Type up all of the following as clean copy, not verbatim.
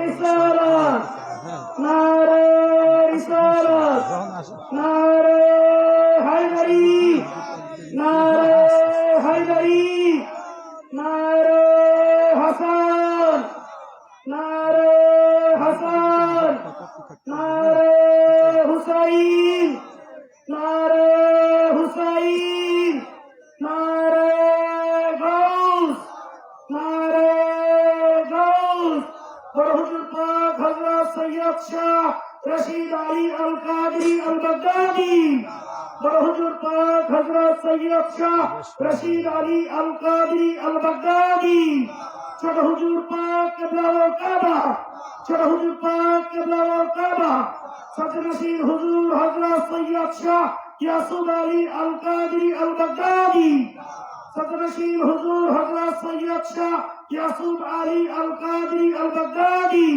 रिसालत नारे रिसालत नारे हैदरी नारे हैदरी नारे हसन नारे हसन नारे हुसैन नारे हुसैन नारे गौस नारे गौस और हुजूर पाक हजरत सैयद शाह रशीद अली अल कादरी अल बगदादी और हुजूर पाक हजरत सैयद शाह रशीद अली अल कादरी अल बगदादी छोट हुजूर पाक क़िबला व काबा छोट हुजूर पाक क़िबला व काबा सदनशील हुजूर हजरत सैयद शाह यासूब अली अल कादरी अल बगदादी सदनशील हुजूर हजरत सैयद शाह यासूब अली अल कादरी अल बगदादी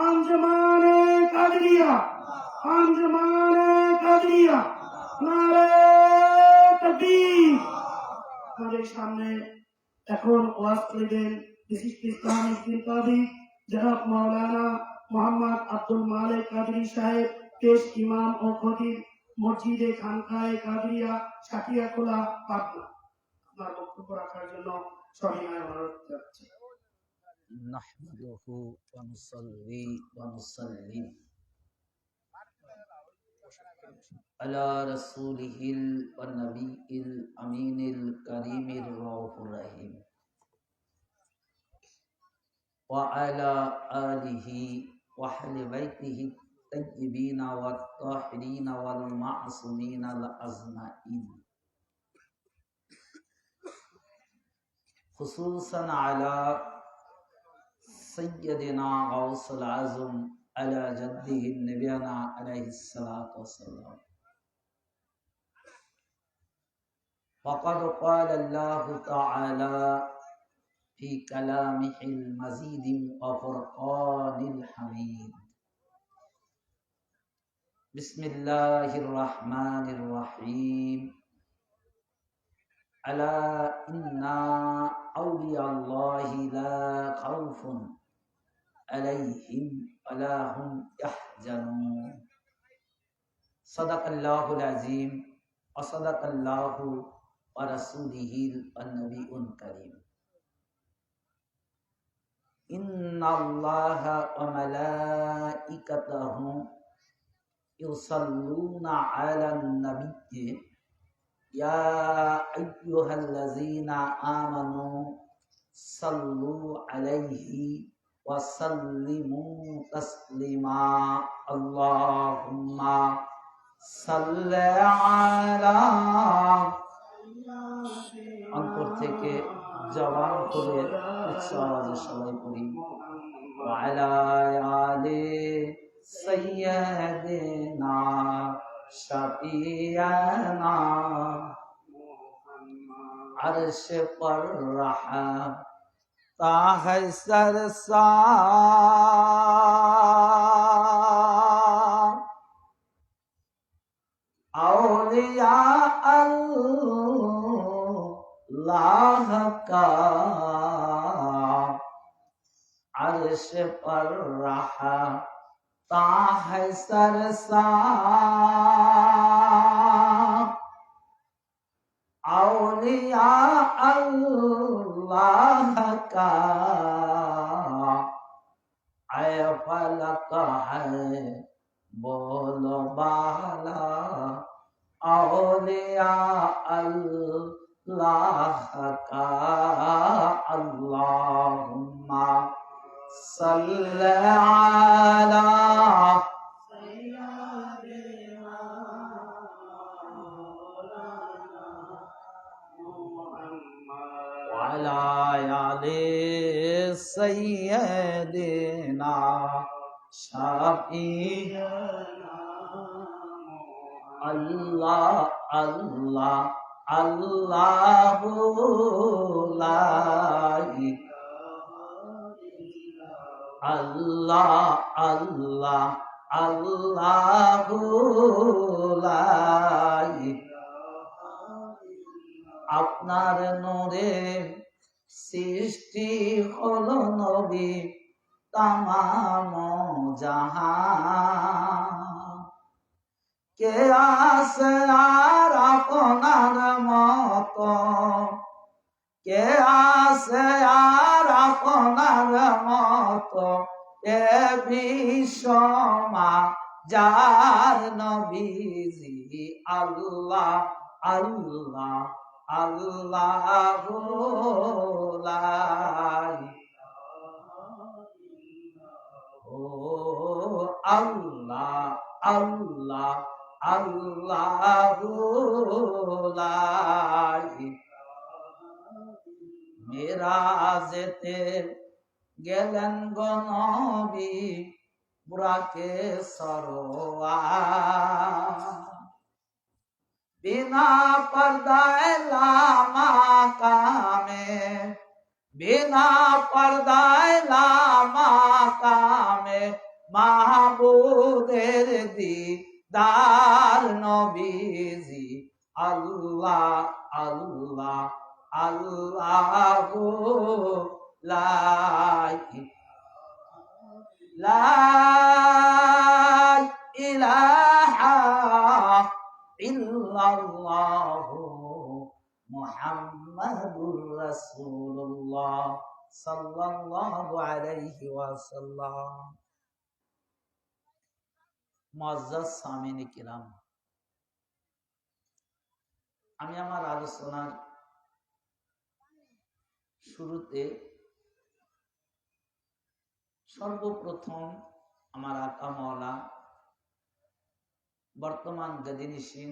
अंजमाने कादरिया नारे तकबीर। আমাদের সামনে এখন ওয়াজ করবেন বিশিষ্ট ইসলামিক চিন্তাবিদ জনাব মাওলানা মোহাম্মদ আব্দুল মালিক কাদরি সাহেব, পেশ ইমাম ও খতিব মসজিদে খানকায়ে কাদরিয়া সাকিয়াখোলা পাবনা। আপনার বক্তব্য রাখার জন্য সবিনয় অনুরোধ করছি। নাহমাদুহু ওয়া নুসাল্লি ওয়া নুসাল্লিম আলা রাসূলিহিল ওয়া নবিয়িল আমিনিল কারীমির রাউফুর রহিম ওয়া আলা আলিহি ওয়া আহলি বাইতিহি الطيبين والطاهرين والمعصومين الأجمعين خصوصا على سيدنا غوث العظم على جده نبينا عليه الصلاة والسلام. وقد قال الله تعالى في كلامه المزيد وفرقان الحميد. بسم الله الرحمن الرحيم. ألا إن أولياء الله لا خوف عليهم ولا هم يحزنون. صدق الله العظيم وصدق الله ورسوله النبي الكريم. إن الله وملائكته يصلون على النبي يا أيها الذين آمنوا صلوا عليه وسلموا تسليما. اللهم صل على অন্তর থেকে জবান করে উচ্চ আওয়াজে সবাই পড়ি ওয়ালা আলি سيدنا شفيعنا عرش پر رہا تاہ سرسار اولیاء اللہ کا عرش پر رہا ताह सरसार औलिया अल्लाह का ऐ फलक है बोलो बाला औलिया अल्लाह का अल्लाहुम्मा सल्ली अला वअला आलि सय्यदिना शफीअना। अल्लाह अल्लाह अल्लाहु ला अल्लाह अल्लाह अल्लाहु ला আপনার নূরে সৃষ্টি হলো নবী তামাম জাহান। কে আছে আর আপনার মতো, কে আছে আর আপনার মতো এ বিশ্বমা যার নবীজি আল্লাহ আল্লাহ আল্লাহ ও আল্লাহ আল্লাহ আল্লাহ মেরাজেতে গেলেন গো নবী বুরাকে সরোয়ার, বিনা পর্দায় লামা কামে, বিনা পর্দায় লামা কামে মাহবুদের দিদার নবীজি আল্লাহ আল্লাহ আল্লাহ লা ইলাহা ইল্লাল্লাহ মুহাম্মাদুর রাসূলুল্লাহ সাল্লাল্লাহু আলাইহি ওয়াসাল্লাম। মুআজ্জাজ সামিনে কিরাম, আমি আমার আলোচনার শুরুতে সর্বপ্রথম আমার আকা মাওলা বর্তমান গদিনিসীন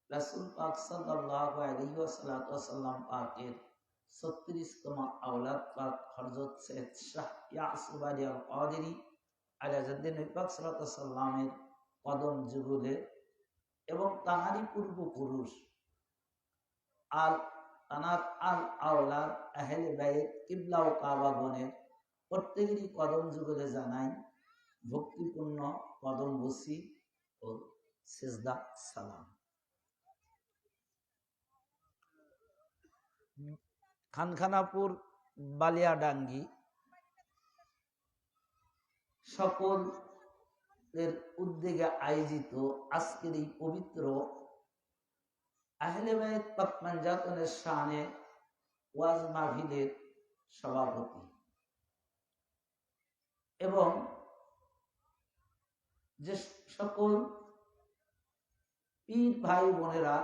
রাসূল পাক সাল্লাল্লাহু আলাইহি ওয়াসাল্লাম পাকের 36তম আওলাদ পাক হযরত সৈয়দ শাহ ইয়াসুব আলী আল কাদেরী আলাইহিদ্দিন পাক সাল্লাল্লাহু আলাইহি ওয়াসাল্লামের কদম যুগলে এবং তাহারই পূর্বপুরুষ তানার আল আওলাদ আহলে বাইত কিবলা ও কাবাগণের প্রত্যেকেরই কদম যুগলে জানাই ভক্তিপূর্ণ কদম বসি ও সিজদা সালাম। খানখানাপুর বালিয়াডাঙ্গি সকলের উদ্যোগে আয়োজিত আজকের এই পবিত্র আহলে বাইত পাক মানজাতনের শানে ওয়াজ মাহফিলের সভাপতি এবং যে সকল পীর ভাই বোনেরা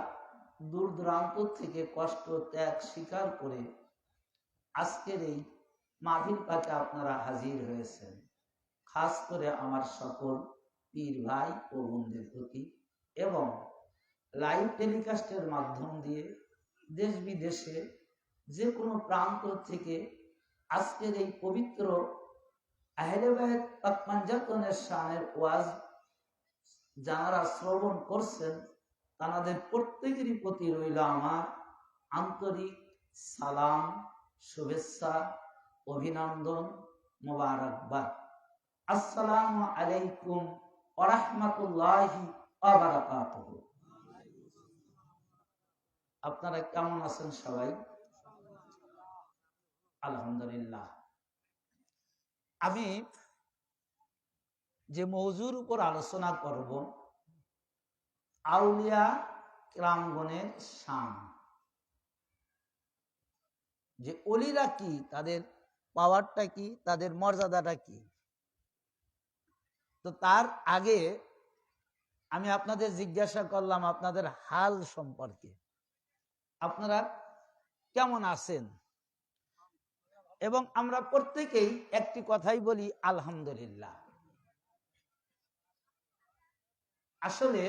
দূর দূরান্ত থেকে কষ্ট ত্যাগ স্বীকার করে আজকের এই মাহফিল পাকে আপনারা হাজির হয়েছেন, খাস করে আমার সকল পীর ভাই ও বোনদের প্রতি এবং লাইভ টেলিকাস্টের মাধ্যম দিয়ে দেশ বিদেশে যে কোনো প্রান্ত থেকে আজকের এই পবিত্র আহলে বাইত পাক মানজাতনের শানের ওয়াজ যারা শ্রবণ করছেন তাদের প্রত্যেকেরই প্রতি রইল আমার আন্তরিক সালাম, শুভেচ্ছা, অভিনন্দন, মোবারকবাদ। আসসালামু আলাইকুম ওয়া রাহমাতুল্লাহি ওয়া বারাকাতুহু। আপনারা কেমন আছেন সবাই? আলহামদুলিল্লাহ। আমি যে মওজুর উপর আলোচনা করব আউলিয়া কিরামগণের শান, যে ওলিরা কি, তাদের পাওয়ারটা কি, তাদের মর্যাদাটা কি। তো তার আগে আমি আপনাদের জিজ্ঞাসা করলাম আপনাদের হাল সম্পর্কে, আপনারা কেমন আছেন? এবং আমরা প্রত্যেকেই একটি কথাই বলি আলহামদুলিল্লাহ। আসলে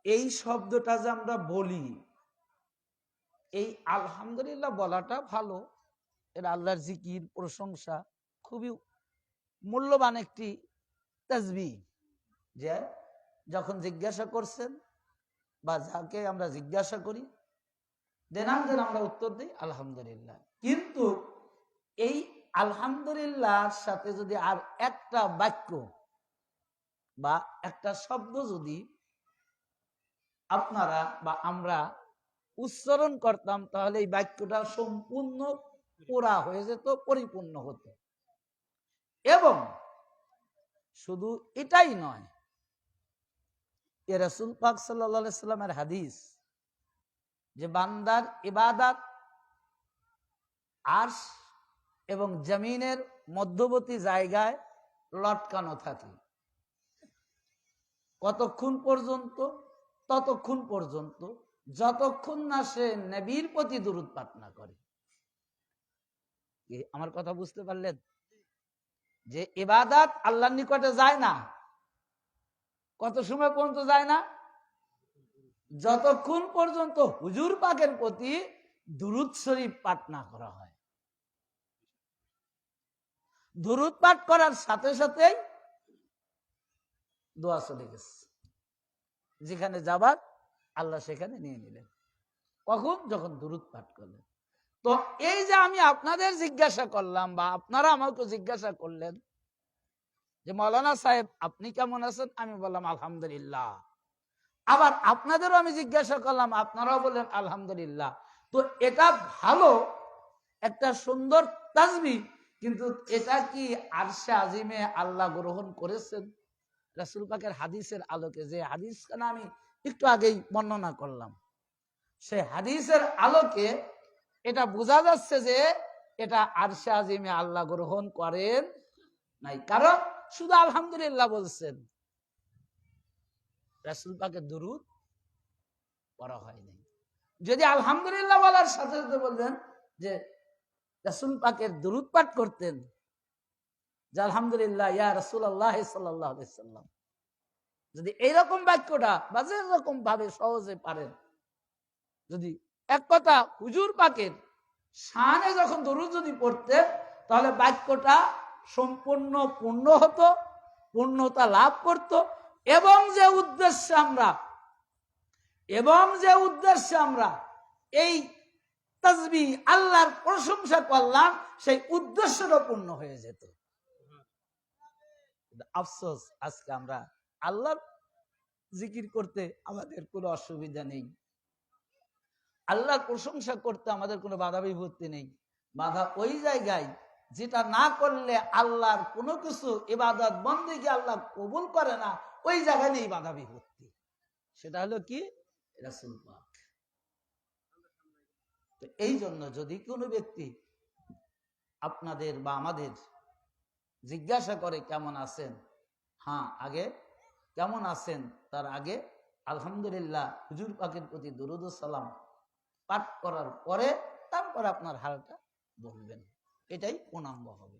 এই শব্দটা যে আমরা বলি, এই আলহামদুলিল্লাহ বলাটা ভালো, এটা আল্লাহর জিকির, প্রশংসা, খুবই মূল্যবান একটি তাসবিহ। যে যখন জিজ্ঞাসা করছেন বা যাকে আমরা জিজ্ঞাসা করি দেনাম দেন আমরা উত্তর দিই আলহামদুলিল্লাহ। কিন্তু এই আলহামদুলিল্লাহর সাথে যদি আর একটা বাক্য বা একটা শব্দ যদি আপনারা বা আমরা উচ্চারণ করতাম তাহলে এই বাক্যটা সম্পূর্ণ পুরা হয়ে যেত, পরিপূর্ণ হতো। এবং শুধু এটাই নয়, এ রাসূল পাক সাল্লাল্লাহু আলাইহি সাল্লামের হাদিস যে বান্দার ইবাদত আরশ এবং জমিনের মধ্যবর্তী জায়গায় লটকানো থাকে। কতক্ষণ পর্যন্ত? ততক্ষণ পর্যন্ত যতক্ষণ না সে নবীর প্রতি দুরূদ পাঠ না করে। আমার কথা বুঝতে পারলেন? যে ইবাদত আল্লাহর নিকটে যায় না, কত সময় পর্যন্ত যায় না? যতক্ষণ পর্যন্ত হুজুর পাকের প্রতি দুরূদ শরীফ পাঠ না করা হয়। দুরূদ পাঠ করার সাথে সাথেই দোয়া চলে গেছে, যেখানে যাবার আল্লাহ সেখানে নিয়ে নিলেন। কখন? যখন দুরূদ পাঠ করলেন। তো এই যে আমি আপনাদের জিজ্ঞাসা করলাম বা আপনারা আমাকে জিজ্ঞাসা করলেন যে মাওলানা সাহেব আপনি কেমন আছেন, আমি বললাম আলহামদুলিল্লাহ। আবার আপনাদেরও আমি জিজ্ঞাসা করলাম, আপনারাও বললেন আলহামদুলিল্লাহ। তো এটা ভালো, একটা সুন্দর তাসবিহ, কিন্তু এটা কি আরশে আজিমে আল্লাহ গ্রহণ করেছেন? রাসূল পাকের হাদিসের আলোকে, যে হাদিসখানা আমি একটু আগেই বর্ণনা করলাম, সেই হাদিসের আলোকে এটা বোঝা যাচ্ছে যে এটা আরশে আজিমে আল্লাহ গ্রহণ করেন নাই, কারণ শুধু আলহামদুলিল্লাহ বলছেন, রাসূল পাকের দুরূদ পড়া হয়নি। যদি আলহামদুলিল্লাহ বলার সাথে সাথে বললেন যে রাসূল পাকের দুরূদ পাঠ করতেন, যে আলহামদুলিল্লাহ ইয়া রাসূলুল্লাহ সাল্লাল্লাহু আলাইহি সাল্লাম, যদি এইরকম বাক্যটা বা যেরকম ভাবে সহজে পারেন, যদি এক কথা হুজুর পাকের শানে যখন দরুদ যদি পড়তেন, তাহলে বাক্যটা সম্পূর্ণ পূর্ণ হতো, পূর্ণতা লাভ করত। এবং যে উদ্দেশ্যে আমরা এই তাসবিহ আল্লাহর প্রশংসা করলাম, সেই উদ্দেশ্যটা পূর্ণ হয়ে যেত। আফসোস, আজকে আমরা আল্লাহর জিকির করতে আমাদের কোনো অসুবিধা নেই, আল্লাহর প্রশংসা করতে আমাদের কোনো বাধা বিপত্তি নেই। বাধা ওই জায়গায় যেটা না করলে আল্লাহর কোনো কিছু ইবাদত বন্দেগী আল্লাহ কবুল করে না, ওই জায়গায় নেই বাধা বিপত্তি। সেটা হলো কি? রাসূল পাক। তো এই জন্য যদি কোনো ব্যক্তি আপনাদের বা আমাদের জিজ্ঞাসা করে কেমন আছেন, হ্যাঁ, আগে কেমন আছেন তার আগে আলহামদুলিল্লাহ হুজুর পাকের প্রতি দরুদ ও সালাম পাঠ করার পরে তারপর আপনার হালটা বলবেন, এটাই পূর্ণাঙ্গ হবে।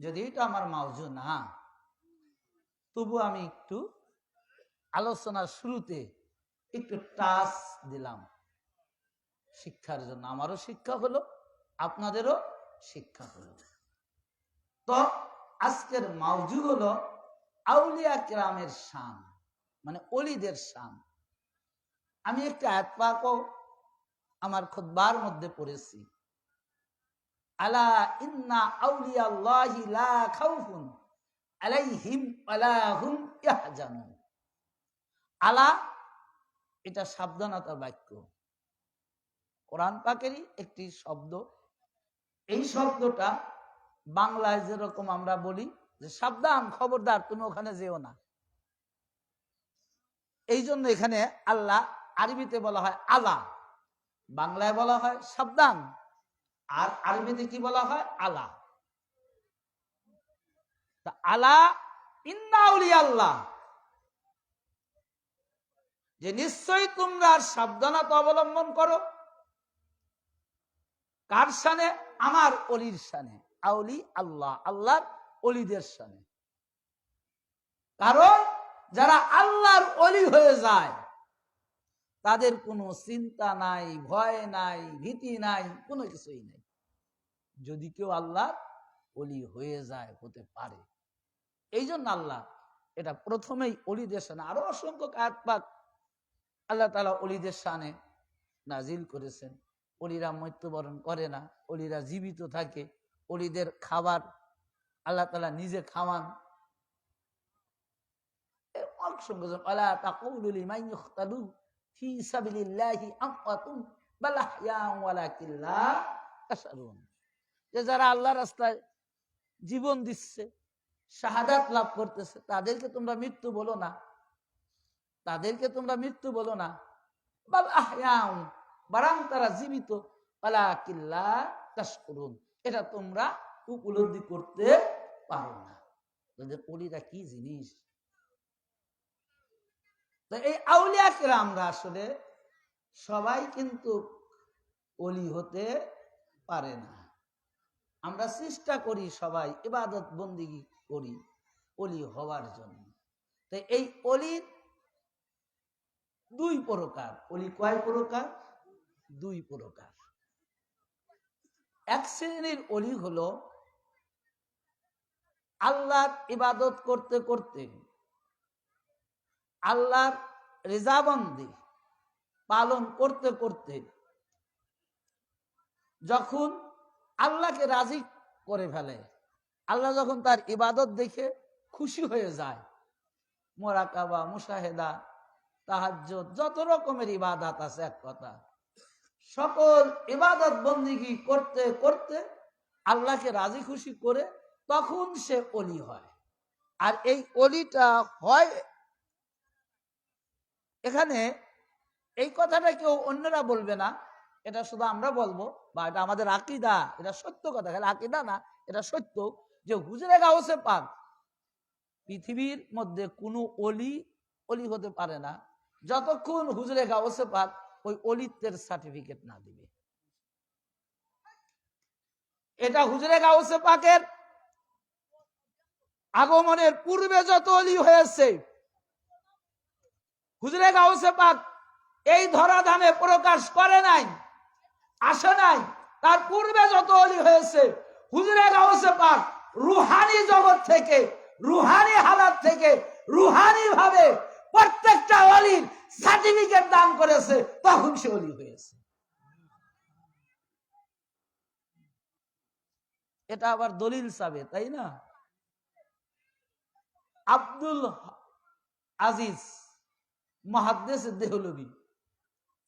যদি এটা আমার মাওজু না, তবু আমি একটু আলোচনার শুরুতে একটু টাচ দিলাম শিক্ষার জন্য। আমারও শিক্ষা হলো, আপনাদেরও শিক্ষা হলো। তো আজকের মাওজু হলো আউলিয়া কিরামের শান, মানে ওলিদের শান। আমি একটা আয়াত পাকও আমার খুতবার মধ্যে পড়েছি, আলা ইন্না আউলিয়া আল্লাহি লা খাউফুন আলাইহিম ওয়ালা হুম ইয়াহজানুন। আলা, এটা সাবধানতার বাক্য, কোরআন পাকেরই একটি শব্দ। এই শব্দটা বাংলায় যেরকম আমরা বলি যে সাবধান, খবরদার, তুমি ওখানে যেও না, এই জন্য এখানে আল্লাহ আরবিতে বলা হয় আলা, বাংলায় বলা হয় সাবধান, আর আরবিতে কি বলা হয়? আলা। তা আলা ইন্না আউলিয়া আল্লাহ, যে নিশ্চয়ই তোমরা সাবধানতা অবলম্বন করো। কার শানে? আমার অলির শানে। আউলি আল্লাহ, আল্লাহর অলিদের শানে। কারণ যারা আল্লাহর অলি হয়ে যায় তাদের কোনো চিন্তা নাই, ভয় নাই, ভীতি নাই, কোনো কিছুই নাই। যদি কেউ আল্লাহর অলি হয়ে যায়, হতে পারে, এই জন্য আল্লাহ এটা প্রথমেই অলিদের শানে, আরো অসংখ্য আয়াত পাক আল্লাহ তাআলা অলিদের শানে নাজিল করেছেন। অলিরা মৃত্যুবরণ করে না, অলিরা জীবিত থাকে, অলিদের খাবার আল্লাহ তাআলা নিজে খাওয়ান। যে যারা আল্লাহ রাস্তায় জীবন দিচ্ছে, শাহাদাত লাভ করতেছে, তাদেরকে তোমরা মৃত্যু বলো না, তাদেরকে তোমরা মৃত্যু বলো না। বাল আহয়াউন, বরং তারা জীবিত, ওয়ালাকিন লা তাশকুরুন, এটা তোমরা উপলব্ধি করতে পারো না। ওলিরা কি জিনিস। তো এই আউলিয়া কিরামরা আসলে সবাই কিন্তু ওলি হতে পারে না। আমরা চেষ্টা করি সবাই ইবাদত বন্দিগি করি ওলি হওয়ার জন্য। তো এই ওলির দুই প্রকার। ওলি কয় প্রকার? দুই প্রকার। এক শ্রেণীর ওলি হলো আল্লাহর ইবাদত করতে করতে, আল্লাহর রিজাবন্দি পালন করতে করতে যখন আল্লাহকে রাজি করে ফেলে, আল্লাহ যখন তার ইবাদত দেখে খুশি হয়ে যায়, মোরাকাবা, মুশাহেদা, তাহাজ্জুদ, যত রকমের ইবাদত আছে, এক কথা সকল ইবাদত বন্দিগি করতে করতে আল্লাহকে রাজি খুশি করে তখন সে ওলি হয়। আর এই ওলিটা হয়, এখানে এই কথাটা কেউ অন্যরা বলবে না, এটা শুধু আমরা বলবো, বা এটা আমাদের আকীদা, এটা সত্য কথা, খালি আকীদা না, এটা সত্য যে হুজুরে গাউসে পাক পৃথিবীর মধ্যে কোনো ওলি হতে পারে না যতক্ষণ হুজুরে গাউসে পাক ওই ওলিত্বের সার্টিফিকেট না দিবে। এটা হুজুরে গাউসে পাকের আগমনের পূর্বে যত ওলি হয়েছে, হুজুরে গাউসে পাক এই ধরাধামে প্রকাশ করে নাই, আসে নাই, তার পূর্বে যত ওলি হয়েছে হুজুরে গাউসে পাক রুহানি জগৎ থেকে, রুহানি হালাত থেকে, রুহানি ভাবে প্রত্যেকটা ওলির সার্টিফিকেট দান করেছে, তখন সে ওলি হয়েছে। এটা আবার দলিল চাবে, তাই না? আব্দুল আজিজ মুহাদ্দিস দেহলভী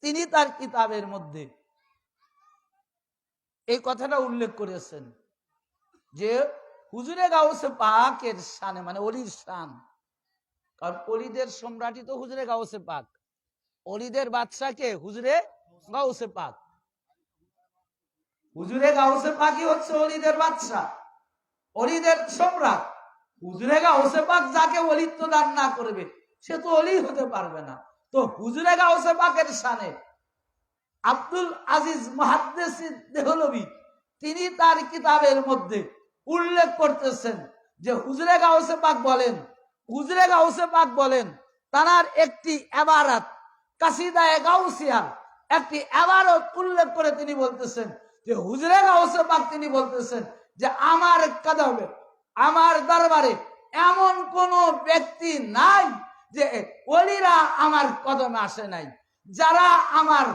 তিনি তার কিতাবের মধ্যে এই কথাটা উল্লেখ করেছেন যে হুজুরে গাউসে পাকের শানে, মানে ওলির শান, কারণ ওলিদের সম্রাটই তো হুজুরে গাউসে পাক, ওলিদের বাদশাকে হুজুরে গাউসে পাক, হুজুরে গাউসে পাকই হচ্ছে ওলিদের বাদশা, ওলিদের সম্রাট। হুজুরে গাউসে পাক যাকে ওলিত্ব দান না করবে সে তো ওলি হতে পারবে না। তো হুজুরে গাউসে পাকের শানে আব্দুল আজিজ মুহাদ্দিস দেহলভী তিনি তার কিতাবের মধ্যে উল্লেখ করতেছেন যে হুজুরে গাউসে পাক বলেন, হুজুরে গাউসে পাক বলেন, তার একটি ইবারত কাসিদায়ে গাউসিয়া একটি ইবারত উল্লেখ করে তিনি বলতেছেন যে হুজুরে গাউসে পাক তিনি বলতেছেন যে আমার কদমে, আমার দরবারে এমন কোন ব্যক্তি নাই যে ওলিরা আমার কদমে আসে নাই, যারা আমার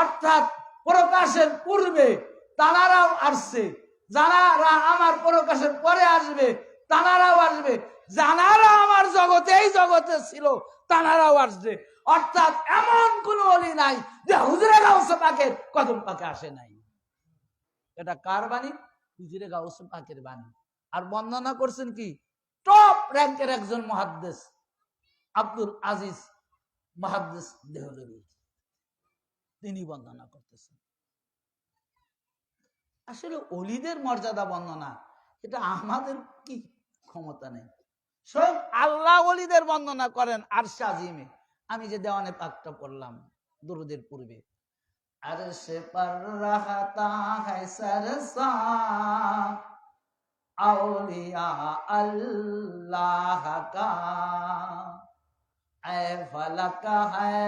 অর্থাৎ প্রকাশের পূর্বে তারাও আসছে, যারা আমার প্রকাশের পরে আসবে তারাও আসবে, যারা আমার জগতে এই জগতে ছিল তারাও আসবে। অর্থাৎ এমন কোন ওলি নাই যে হুজুরে গাউসে পাকের কদম পাকে আসে নাই। এটা কার বাণী? হুজুরে গাউসে পাকের বাণী। আর বর্ণনা করছেন কি টপ র্যাঙ্কের একজন মুহাদ্দিস আব্দুল আজিজ মুহাদ্দিস দেহলভী, তিনি বর্ণনা করতেছেন। আসলে ওলিদের মর্যাদা বর্ণনা এটা আমাদের কি ক্ষমতা নেই, স্বয়ং আল্লাহ ওলিদের বর্ণনা করেন আরশে আজিমে। আমি যে দেওয়ানে পাকটা পড়লাম দুরুদের পূর্বে, আরশে পর রহতা है सरसा औलिया अल्लाह का, ऐ फलक है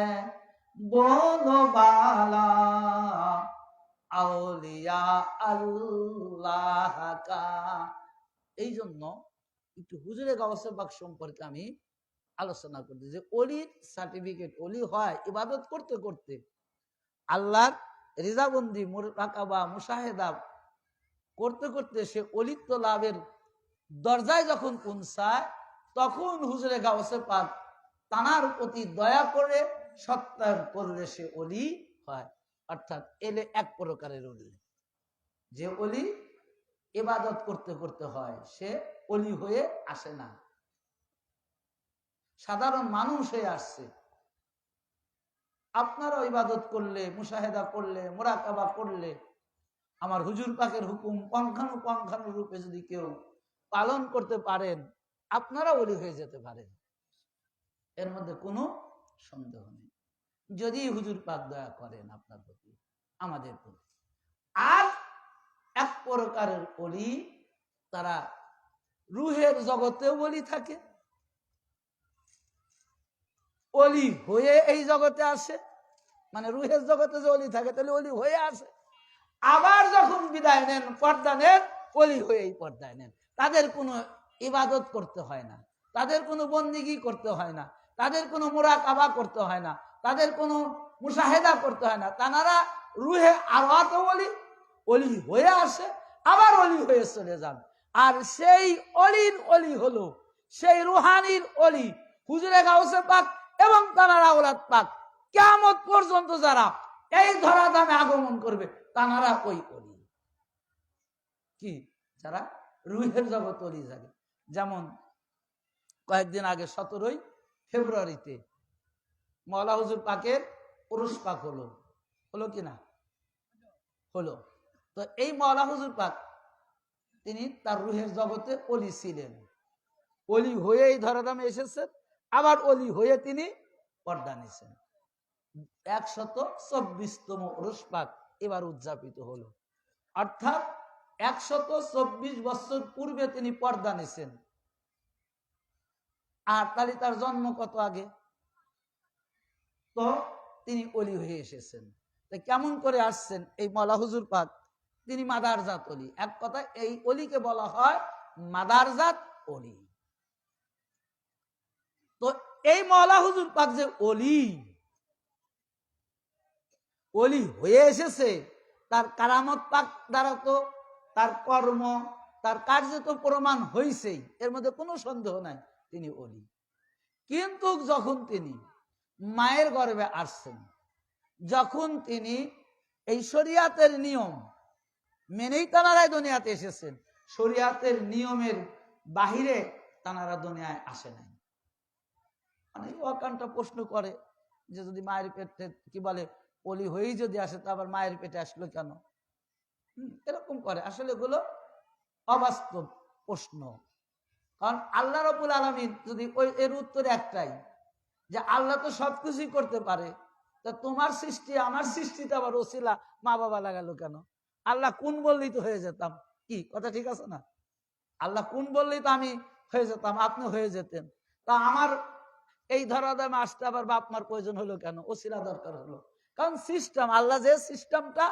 बोलो बाला আউলিয়া আল্লাহ কা। এই জন্য একটু হুজুরে গাউসে পাক সম্পর্কে আমি আলোচনা করতে, যে ওলির সার্টিফিকেট, ওলি হয় ইবাদত করতে করতে, আল্লাহর রিজাবন্দি, মুরাকাবা, মুশাহেদা করতে করতে সে অলিত্ব লাভের দরজায় যখন পৌঁছায় তখন হুজুরে গাউসে পাক তানার প্রতি দয়া করে সত্যায়ন করলে সে অলি হয়। অর্থাৎ এলে এক প্রকারের অলি, যে অলি ইবাদত করতে করতে হয়, সে অলি হয়ে আসে না, সাধারণ মানুষ হয়ে আসছে। আপনারাও ইবাদত করলে, মুশাহেদা করলে, মুরাকাবা করলে, আমার হুজুর পাকের হুকুম পঙ্খানু রূপে যদি কেউ পালন করতে পারেন, আপনারা ওলি হয়ে যেতে পারেন, এর মধ্যে কোনো সন্দেহ নেই, যদি হুজুর পাক দয়া করেন আপনার প্রতি, আমাদের প্রতি। আর এক প্রকারের ওলি, তারা রুহের জগতেও ওলি থাকে, ওলি হয়ে এই জগতে আসে, মানে রুহের জগতে যে ওলি থাকে তাহলে ওলি হয়ে আসে, আবার যখন বিদায় নেন, পর্দা নেন, ওলি হয়ে এই পর্দায় নেন। তাদের কোনো ইবাদত করতে হয় না, তাদের কোনো বন্দিগি করতে হয় না, তাদের কোনো মুরাকাবা করতে হয় না, তাদের কোনো মুশাহেদা করতে হয় না, তারা রুহে আরওয়াতে ওলি হয়ে আসে, আবার ওলি হয়ে চলে যান। আর সেই অলির অলি হলো সেই রুহানির অলি হুজুরে গাউসে পাক এবং তানারা আওলাদ পাক, কিয়ামত পর্যন্ত যারা এই ধরাধামে আগমন করবে তানারা ওই অলি, কি যারা রুহের জগৎ অলি যাবে। যেমন কয়েকদিন আগে 17 ফেব্রুয়ারিতে মওলা হুজুর পাকের উরুস পাক হলো কিনা? হলো। তো এই মওলা হুজুর পাক তিনি তার রুহের জগতে অলি ছিলেন, অলি হয়ে এই ধরাধামে এসেছেন, আবার অলি হয়ে তিনি পর্দা নিয়েছেন। 124তম উরুস পাক এবার উদযাপিত হলো, অর্থাৎ 124 বছর পূর্বে তিনি পর্দা নিয়েছেন। আর তাহলে তার জন্ম কত আগে? তো তিনি অলি হয়ে এসেছেন। কেমন করে আসছেন? এই মওলা হুজুর পাক তিনি মাদারজাত অলি। এক কথা এই অলিকে বলা হয় মাদারজাত অলি। তো এই মওলা হুজুর পাক যে অলি হয়ে এসেছে, তার কারামত পাক দ্বারা তো তার কর্ম, তার কার্য তো প্রমাণ হয়েছেই, এর মধ্যে কোনো সন্দেহ নাই তিনি অলি। কিন্তু যখন তিনি মায়ের গর্ভে আসছেন, যখন তিনি এই শরিয়াতের নিয়ম মেনেই তানারাই দুনিয়াতে এসেছেন, শরিয়াতের নিয়মের বাহিরে তানারা দুনিয়ায় আসে নাই। মানে ওয়াকানটা প্রশ্ন করে যে যদি মায়ের পেটে কি বলে অলি হয়েই যদি আসে, তা আবার মায়ের পেটে আসলো কেন? এরকম করে। আসলে এগুলো অবাস্তব প্রশ্ন। কারণ আল্লাহ রাব্বুল আলামিন যদি এর উত্তর একটাই যে আল্লাহ তো সবকিছুই করতে পারে, তা তোমার সৃষ্টি আমার সৃষ্টিতে আবার ওসিলা মা বাবা লাগালো কেন? আল্লাহ কোন বললেই তো হয়ে যেতাম, কি কথা ঠিক আছে না? আল্লাহ কোন বললেই তো আমি হয়ে যেতাম, আপনি হয়ে যেতেন, তা আমার এই ধরাধামে আসতে আবার বাপ মার প্রয়োজন হলো কেন? ওসিলা দরকার হলো। কারণ সিস্টেম, আল্লাহ যে সিস্টেমটা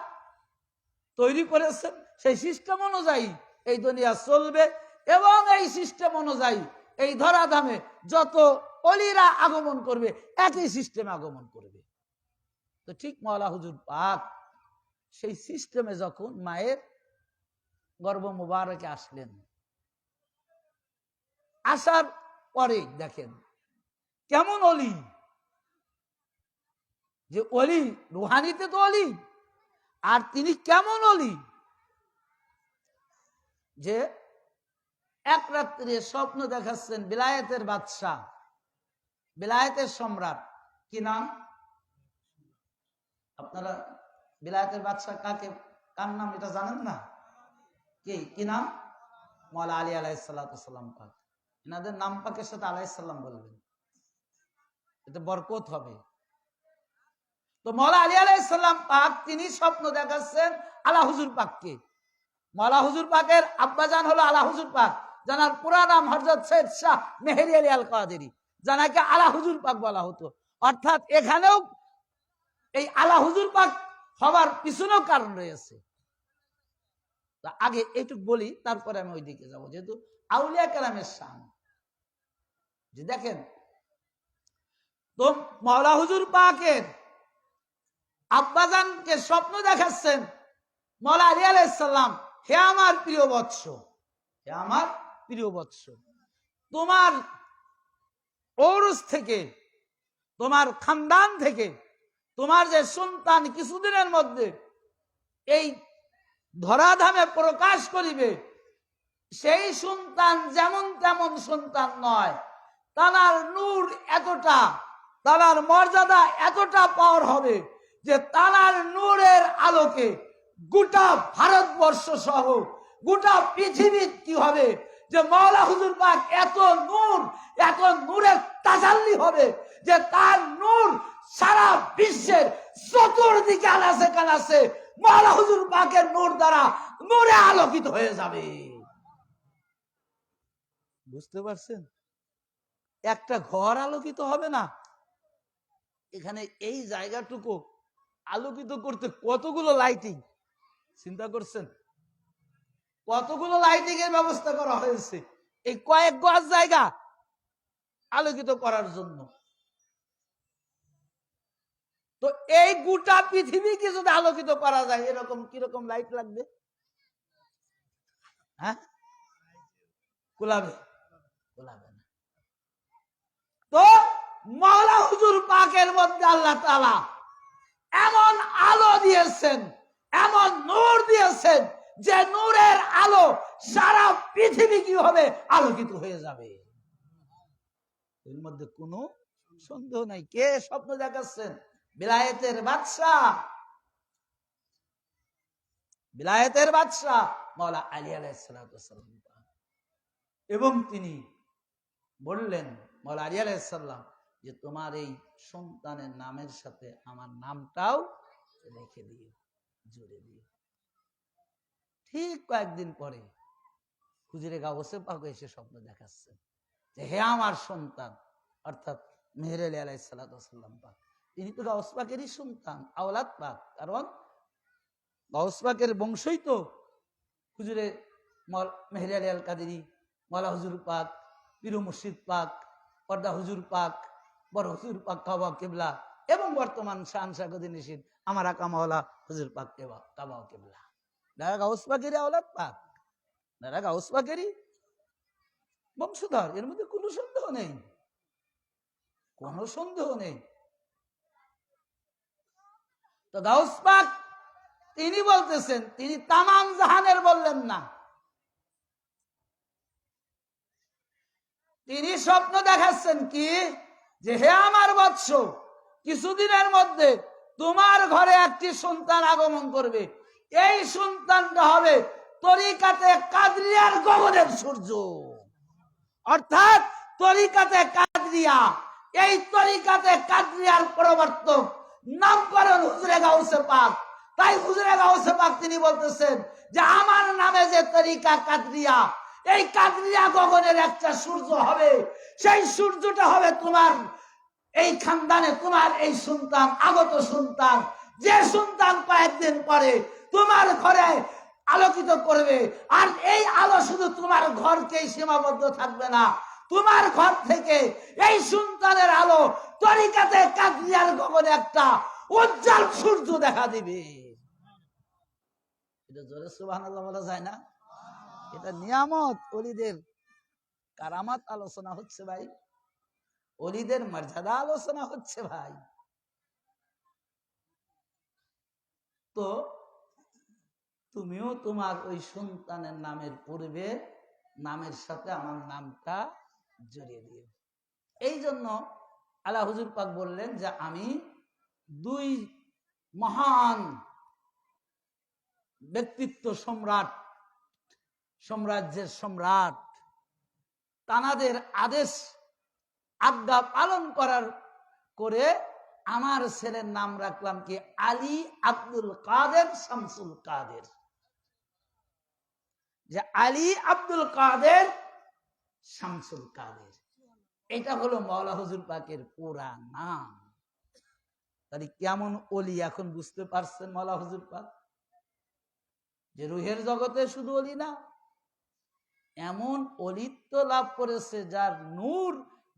তৈরি করেছেন সেই সিস্টেম অনুযায়ী এই দুনিয়া চলবে, এবং এই সিস্টেম অনুযায়ী এই ধরাধামে যত অলিরা আগমন করবে একই সিস্টেমে আগমন করবে। তো ঠিক মওলা হুজুর পাক সেই সিস্টেমে যখন মায়ের গর্ভ মুবারকে আসলেন, আসার পরে দেখেন কেমন অলি, যে অলি রুহানিতে তো অলি, আর তিনি কেমন অলি যে এক রাত্রে স্বপ্ন দেখাচ্ছেন বিলায়েতের বাদশাহ, বিলায়েতের সম্রাট, কি নাম? আপনারা বিলায়েতের বাদশাহ কার নাম এটা জানেন না? কি নাম? মওলা আলী আলাইহিস সালাম পাক। এনাদের নাম পাকের সাথে আলাইহিস সালাম বলবেন, এতে বরকত হবে। তো মওলা আলী আলাইহিস সালাম পাক তিনি স্বপ্ন দেখাচ্ছেন আলা হুজুর পাককে। মওলা হুজুর পাকের আব্বাজান হলো আলা হুজুর পাক, জানার পুরা নাম হযরত সৈয়দ শাহ মেহেরি আলী আল কাদেরী, জানাকে আলা হুজুর পাক বলা হতো। অর্থাৎ এখানেও এই আলা হুজুর পাক হবার পিছনেও কারণ রয়েছে। আগে এইটুক বলি, তারপরে আমি ওই দিকে যাবো, যেহেতু আউলিয়া কেরামের শান। যে দেখেন তো মওলা হুজুর পাকের আব্বাজানকে স্বপ্ন দেখাচ্ছেন মওলা আলী আলাইহিস সালাম, হে আমার প্রিয় বৎস, হে আমার প্রিয় বৎস, তোমার ঔরস থেকে, তোমার খানদান থেকে তোমার যে সন্তান কিছুদিনের মধ্যে এই ধরাধামে প্রকাশ করিবে, সেই সন্তান যেমন তেমন সন্তান নয়, তার নূর এতটা, তার মর্যাদা এতটা পাওয়ার হবে যে তার নূরের আলোকে গোটা ভারতবর্ষ সহ গোটা পৃথিবী কি হবে, যে মাওলা হুজুর পাক এত নূরের তাজাল্লি হবে যে তার নূর সারা বিশ্বের চতুর্দিকে আনাচে কানাচে মাওলা হুজুর পাকের নূর দ্বারা নূরে আলোকিত হয়ে যাবে। বুঝতে পারছেন? একটা ঘর আলোকিত হবে না, এখানে এই জায়গাটুকু আলোকিত করতে কতগুলো লাইটিং, চিন্তা করছেন? কতগুলো লাইটিং এর ব্যবস্থা করা হয়েছে এই কয়েক গজ জায়গা আলোকিত করার জন্য। তো এই গোটা পৃথিবীকে যদি আলোকিত করা যায়, এরকম কিরকম লাইট লাগবে? হ্যাঁ, কুলাবে কুলাবে না। তো মাওলা হুজুর পাকের মধ্যে আল্লাহ তাআলা এমন আলো দিয়েছেন, এমন নূর দিয়েছেন যে নূরের আলো সারা পৃথিবী কি হবে, আলোকিত হয়ে যাবে। এর মধ্যে কোনো সন্দেহ নাই। কে স্বপ্ন দেখাচ্ছেন? বিলায়েতের বাদশাহ, বিলায়েতের বাদশাহ মাওলা আলী আলাইহিস সালাম। এবং তিনি বললেন, মাওলা আলী আলাইহিস সালাম, যে তোমার এই সন্তানের নামের সাথে আমার নামটাও রেখে দিও, জুড়ে দিও। ঠিক কয়েকদিন পরে হুজুরে গাউসে পাক এসে স্বপ্ন দেখাচ্ছেন যে হে আমার সন্তান, অর্থাৎ মেহের আলী আলাইহিস সালাম পাক, তিনি তো গাউস পাকেরই সন্তান, আওলাদ পাক, কারণ গাউস পাকের বংশই তো হুজুরে মেহের আলী আল কাদেরী, মাওলা হুজুর পাক, পীর মুর্শিদ পাক, পর্দা হুজুর পাক, বড় হুজুর পাক কাবা কিবলা, এবং বর্তমান শাহনশাহুদ্দিন নিশিদ আমার আকা মাওলা হুজুর পাক কাবা কিবলা, যারা গাউস পাকেরই আওলাদ পাক, যারা গাউস পাকেরই বংশধর। এর মধ্যে কোনো সন্দেহ নেই, কোনো সন্দেহ নেই। তো গাউস পাক তিনি বলতেছেন, তিনি তামাম জাহানের বললেন না, তিনি স্বপ্ন দেখাচ্ছেন কি, যে হে আমার বৎস, কিছুদিনের মধ্যে তোমার ঘরে একটি সন্তান আগমন করবে, এই সন্তানটা হবে তরিকাতে কাদরিয়ার গগনের সূর্য, অর্থাৎ তরিকাতে কাদরিয়া, এই তরিকাতে কাদরিয়ার প্রবর্তক, নামকরণ হুজুরে গাউসে পাক। তাই হুজুরে গাউসে পাক তিনি বলতেছেন যে আমার নামে যে তরিকা কাদরিয়া, এই কাদরিয়া গগনের একটা সূর্য হবে, সেই সূর্যটা হবে তোমার এই খানদানে, তোমার এই সন্তান, আগত সন্তান, যে সন্তান কয়েকদিন পরে তোমার ঘরে আলোকিত করবে। আর এই আলো শুধু তোমার ঘরকেই সীমাবদ্ধ থাকবে না, তোমার ঘর থেকে এই সন্তানের আলো তরিকাতে কাদরিয়ার গগনে একটা উজ্জ্বল সূর্য দেখা দিবে। এটা জোরে সুবহানাল্লাহ বলা যায় না? এটা নিয়ামত, ওলিদের কারামাত আলোচনা হচ্ছে ভাই, ওলিদের মর্যাদা আলোচনা হচ্ছে ভাই। তো তুমিও তোমার ওই সন্তানের নামের পূর্বে নামের সাথে আমার নামটা জড়িয়ে দিও। এই জন্য আল্লাহ হুজুর পাক বললেন যে আমি দুই মহান ব্যক্তিত্ব, সম্রাট, সাম্রাজ্যের সম্রাট, তানাদের আদেশ আজ্ঞা পালন করার করে আমার ছেলের নাম রাখলাম কি, আলী আব্দুল কাদের শামসুল কাদের। যে আলী আব্দুল কাদের শামসুল কাদের, এটা হলো মাওলা হুজুর পাকের পুরা নাম। তাহলে কেমন ওলি এখন বুঝতে পারছেন মাওলা হুজুর পাক? যে রুহের জগতে শুধু ওলি না, এমন অলিত্ব লাভ করেছে যার নূর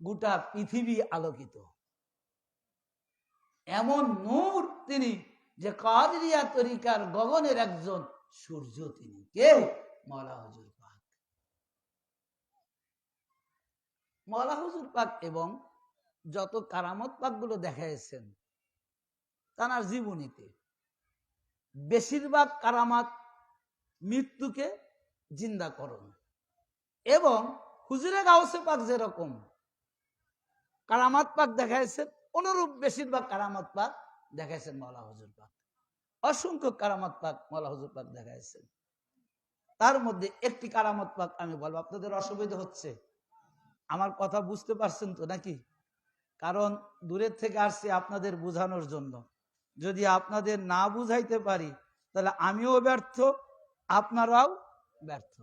গোটা পৃথিবী আলোকিত, এমন নূর তিনি যে কাদরিয়া তরিকার গগনের একজন সূর্য। তিনি কে? মাওলা হুজুর পাক। মাওলা হুজুর পাক এবং যত কারামত পাক গুলো দেখাইছেন তার জীবনীতে, বেশিরভাগ কারামাত মৃত্যুকে জিন্দা করণ, এবং হুজুরে গাউসে পাক যেরকম কারামাত পাক দেখাইছেন, অনুরূপ বেশিরভাগ কারামাত পাক দেখাইছেন মাওলা হুজুর পাক। অসংখ্য কারামাত পাক মাওলা হুজুর পাক দেখাইছেন। তার মধ্যে একটি কারামত পাক আমি বলবো, আপনাদের অসুবিধা হচ্ছে, আমার কথা বুঝতে পারছেন তো নাকি? কারণ দূরের থেকে আসছি আপনাদের বোঝানোর জন্য। যদি আপনাদের না বুঝাইতে পারি তাহলে আমিও ব্যর্থ, আপনারাও ব্যর্থ।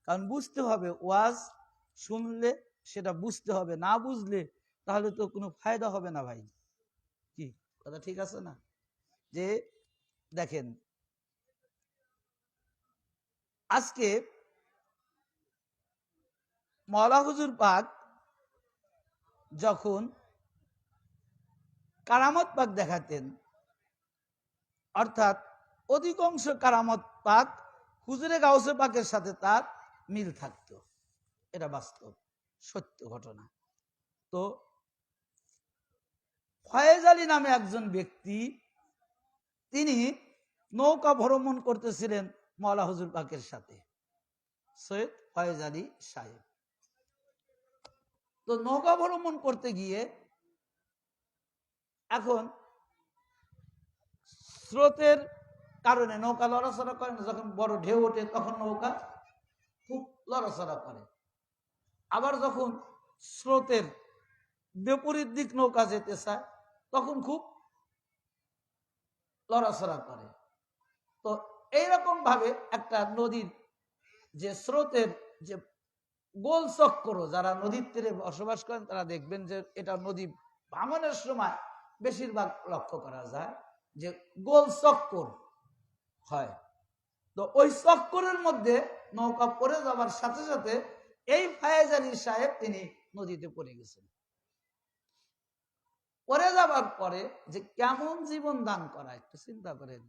কারণ বুঝতে হবে, ওয়াজ শুনলে সেটা বুঝতে হবে, না বুঝলে তাহলে তো কোনো ফায়দা হবে না ভাই। কি কথা ঠিক আছে না? যে দেখেন, আজকে মাওলা হুজুর পাক যখন কারামত পাক দেখাতেন, অর্থাৎ অধিকাংশ কারামত পাক হুজুরে গাউসে পাকের সাথে তার মিল থাকতো, এটা বাস্তব সত্য ঘটনা। তো ফয়েজ আলী নামে একজন ব্যক্তি, তিনি নৌকা ভ্রমণ করতেছিলেন মাওলা হুজুর পাকের সাথে, সৈয়দ ফয়েজ আলী সাহেব। তো নৌকা ভ্রমণ করতে গিয়ে এখন স্রোতের কারণে নৌকা লড়াচড়া করে না, যখন বড় ঢেউ ওঠে তখন নৌকা খুব লড়াচড়া করে, আবার যখন স্রোতের বিপরীত দিক নৌকা যেতে চায় তখন খুব লড়াচড়া করে। তো এইরকম ভাবে একটা নদীর যে স্রোতের যে গোল চক্র, যারা নদীর তীরে বসবাস করেন তারা দেখবেন যে এটা নদী ভাঙনের সময় বেশিরভাগ লক্ষ্য করা যায় যে গোল চক্কর হয়। তো ওই চক্করের মধ্যে নৌকা পড়ে যাওয়ার সাথে সাথে এই ফয়েজ আলী সাহেব তিনি নদীতে পড়ে গেছেন। পড়ে যাবার পরে যে কেমন জীবন দান করা, একটু চিন্তা করেন।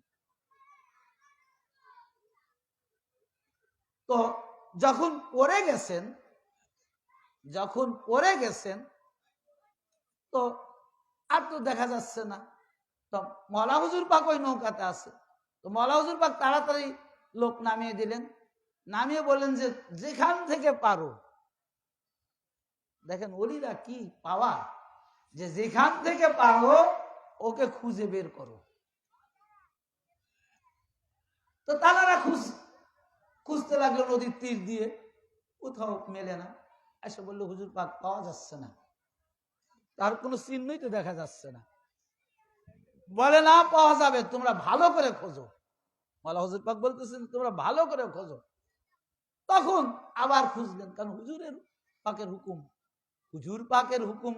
তো যখন পড়ে গেছেন তো আর তো দেখা যাচ্ছে না। তো মাওলা হুজুর পাক ওই নৌকাতে আছে। তো মাওলা হুজুর পাক তাড়াতাড়ি লোক নামিয়ে দিলেন, নামিয়ে বললেন যে যেখান থেকে পারো, দেখেন ওলিরা কি পাওয়া, যে যেখান থেকে পারো ওকে খুঁজে বের করো। তো তারা খুঁজতে লাগলো নদীর তীর দিয়ে, কোথাও মেলে না। এসে বললো হুজুর পাক পাওয়া যাচ্ছে না, তার কোনো চিহ্নই তো দেখা যাচ্ছে না। বলে না পাওয়া যাবে, তোমরা ভালো করে খোঁজো। মাওলা হুজুর পাক বলতেছেন তোমরা ভালো করে খোঁজো। তখন আবার খুঁজলেন, কারণ হুজুর পাকের হুকুম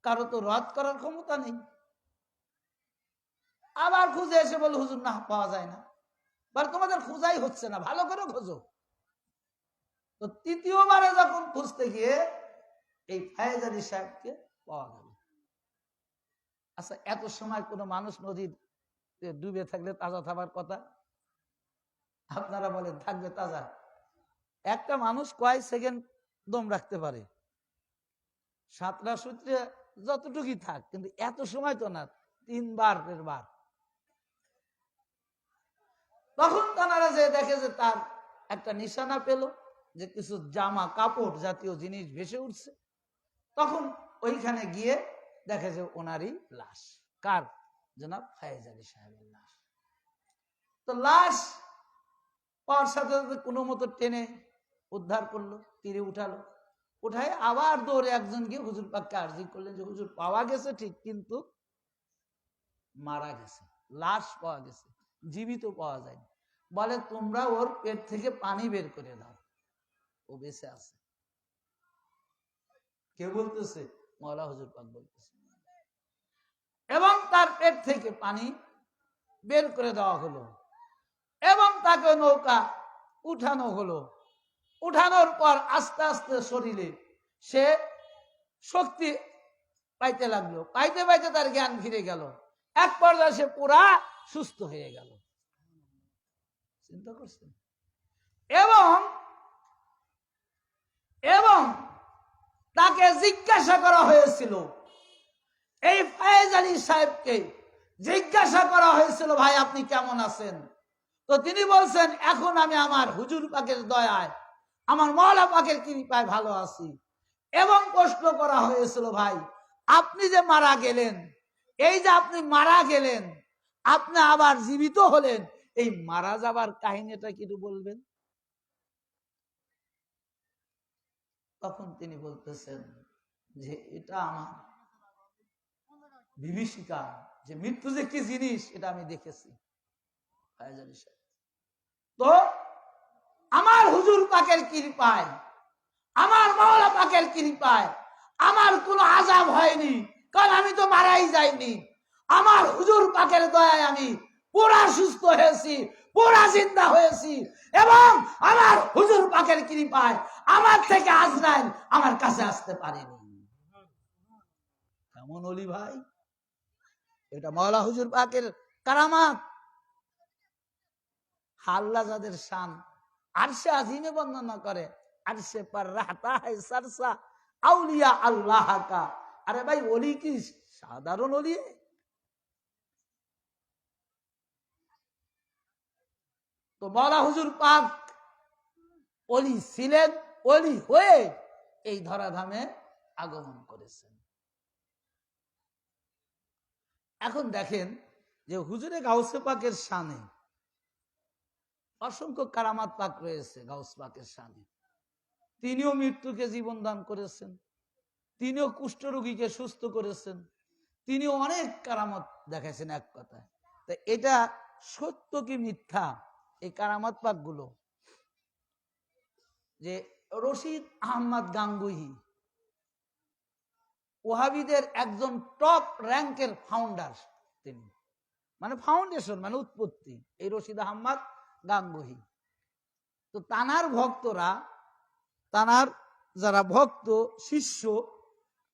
কারো তো রদ করার ক্ষমতা নেই। আবার খুঁজে এসে বলে হুজুর না পাওয়া যায় না, তোমাদের খোঁজাই হচ্ছে না, ভালো করে খোঁজো। তো তৃতীয়বারে যখন খুঁজতে গিয়ে এই ফয়েজ আলী সাহেবকে পাওয়া গেল। আচ্ছা, এত সময় কোনো মানুষ নদীর ডুবে থাকলে তাজা থাকার কথা? আপনারা বলেন থাকবে তাজা? একটা মানুষ কয় সেকেন্ড দম রাখতে পারে, সাতটা সূত্রে যতটুকুই থাক, কিন্তু এত সময় তো না, 3 বার। তখন তারা যে দেখে যে তার একটা নিশানা পেল, যে কিছু জামা কাপড় জাতীয় জিনিস ভেসে উঠছে। তখন ওইখানে গিয়ে দেখে যে ওনারই লাশ। কার? জনাব ফয়েজ আলী সাহেবের লাশ। তো লাশ পাওয়ার সাথে সাথে কোনো মতো টেনে উদ্ধার করলো, তীরে উঠালো। উঠায় আবার দৌড়ে একজন গিয়ে হুজুর পাককে আর্জি করলেন যে হুজুর পাওয়া গেছে ঠিক, কিন্তু মারা গেছে, লাশ পাওয়া গেছে, জীবিত পাওয়া যায়নি। বলে তোমরা ওর পেট থেকে পানি বের করে দাও, ও বেঁচে আছে। কে বলতেছে? মাওলা হুজুর পাক বলতেছে। এবং তার পেট থেকে পানি বের করে দেওয়া হলো এবং তাকে নৌকা উঠানো হলো। উঠানোর পর আস্তে আস্তে শরীরে সে শক্তি পাইতে লাগলো, পাইতে পাইতে তার জ্ঞান ফিরে গেল। এক পর্যায়ে সে পুরা সুস্থ হয়ে গেল। চিন্তা করছেন? এবং তাকে জিজ্ঞাসা করা হয়েছিল, এই ফয়েজ আলী সাহেবকে জিজ্ঞাসা করা হয়েছিল, ভাই আপনি কেমন আছেন? তো তিনি বলছেন এখন আমি আমার হুজুর পাকের দয়ায়, আমার মওলা পাকের কৃপায় ভালো আছি। এবং প্রশ্ন করা হয়েছিল, ভাই আপনি যে মারা গেলেন, এই যে আপনি মারা গেলেন, আপনি আবার জীবিত হলেন, এই মারা যাবার কাহিনীটা কি একটু বলবেন? তখন তিনি বলতেছেন যে এটা আমার বিভীষিকা, যে মৃত্যু যে কি জিনিস এটা আমি দেখেছি। তো আমার হুজুর পাকের কৃপায়, আমার মাওলা পাকের কৃপায় আমার কোনো আযাব হয়নি, কারণ আমি তো মারাই যাইনি। আমার হুজুর পাকের দয়ায় আমি পুরা সুস্থ হয়েছি, পুরা জিন্দা হয়েছি, এবং আমার হুজুর পাকের কৃপায় আমার থেকে আজরাইল আমার কাছে আসতে পারেনি। কেমন ওলি ভাই! এটা মাওলা হুজুর পাকের কারামাত। আল্লাহ যাদের শান আরশে আজিমে বর্ণনা করে, আরশে পার রাহতা है सरसा আউলিয়া আল্লাহ কা। আরে ভাই, ওলি কি সাধারণ ওলি? তো মাওলা হুজুর পাক ওলি ছিলেন, ওলি হয়ে এই ধরাধামে আগমন করেছেন। এখন দেখেন যে হুজুরে গাউসে পাকের শানে অসংখ্য কারামাত পাক রয়েছে। গাউস পাকের শানে তিনিও মৃত্যুকে জীবন দান করেছেন, তিনিও কুষ্ঠ রোগীকে সুস্থ করেছেন, তিনিও অনেক কারামত দেখাইছেন। এক কথায় তো এটা সত্য কি মিথ্যা, এই কারামত পাক গুলো, যে রশিদ আহমদ গাঙ্গুহি ওহাবিদের একজন টপ র্যাঙ্কের ফাউন্ডার, তিনি মানে ফাউন্ডেশন মানে উৎপত্তি, এই রশিদ আহমদ গাঙ্গুহি। তো তানার ভক্তরা, তানার যারা ভক্ত শিষ্য,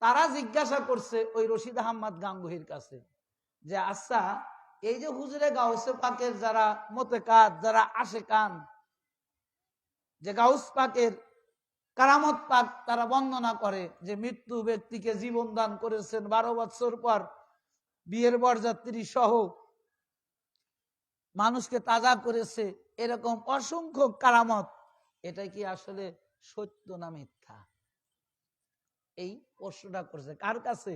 তারা জিজ্ঞাসা করছে ওই রশিদ আহমদ গাঙ্গুহির কাছে যে আচ্ছা, এই যে হুজুরে গাউসে পাকের যারা মোতেকাত, যারা আশেকান, যে গাউস পাকের কারামত পাক তারা বর্ণনা করে যে মৃত্যু ব্যক্তিকে জীবন দান করেছেন, 12 বছর পর বিয়ের বরযাত্রী সহ মানুষকে তাজা করেছে, এরকম অসংখ্য কারামত, এটা কি আসলে সত্য না মিথ্যা? এই প্রশ্নটা করছে কার কাছে?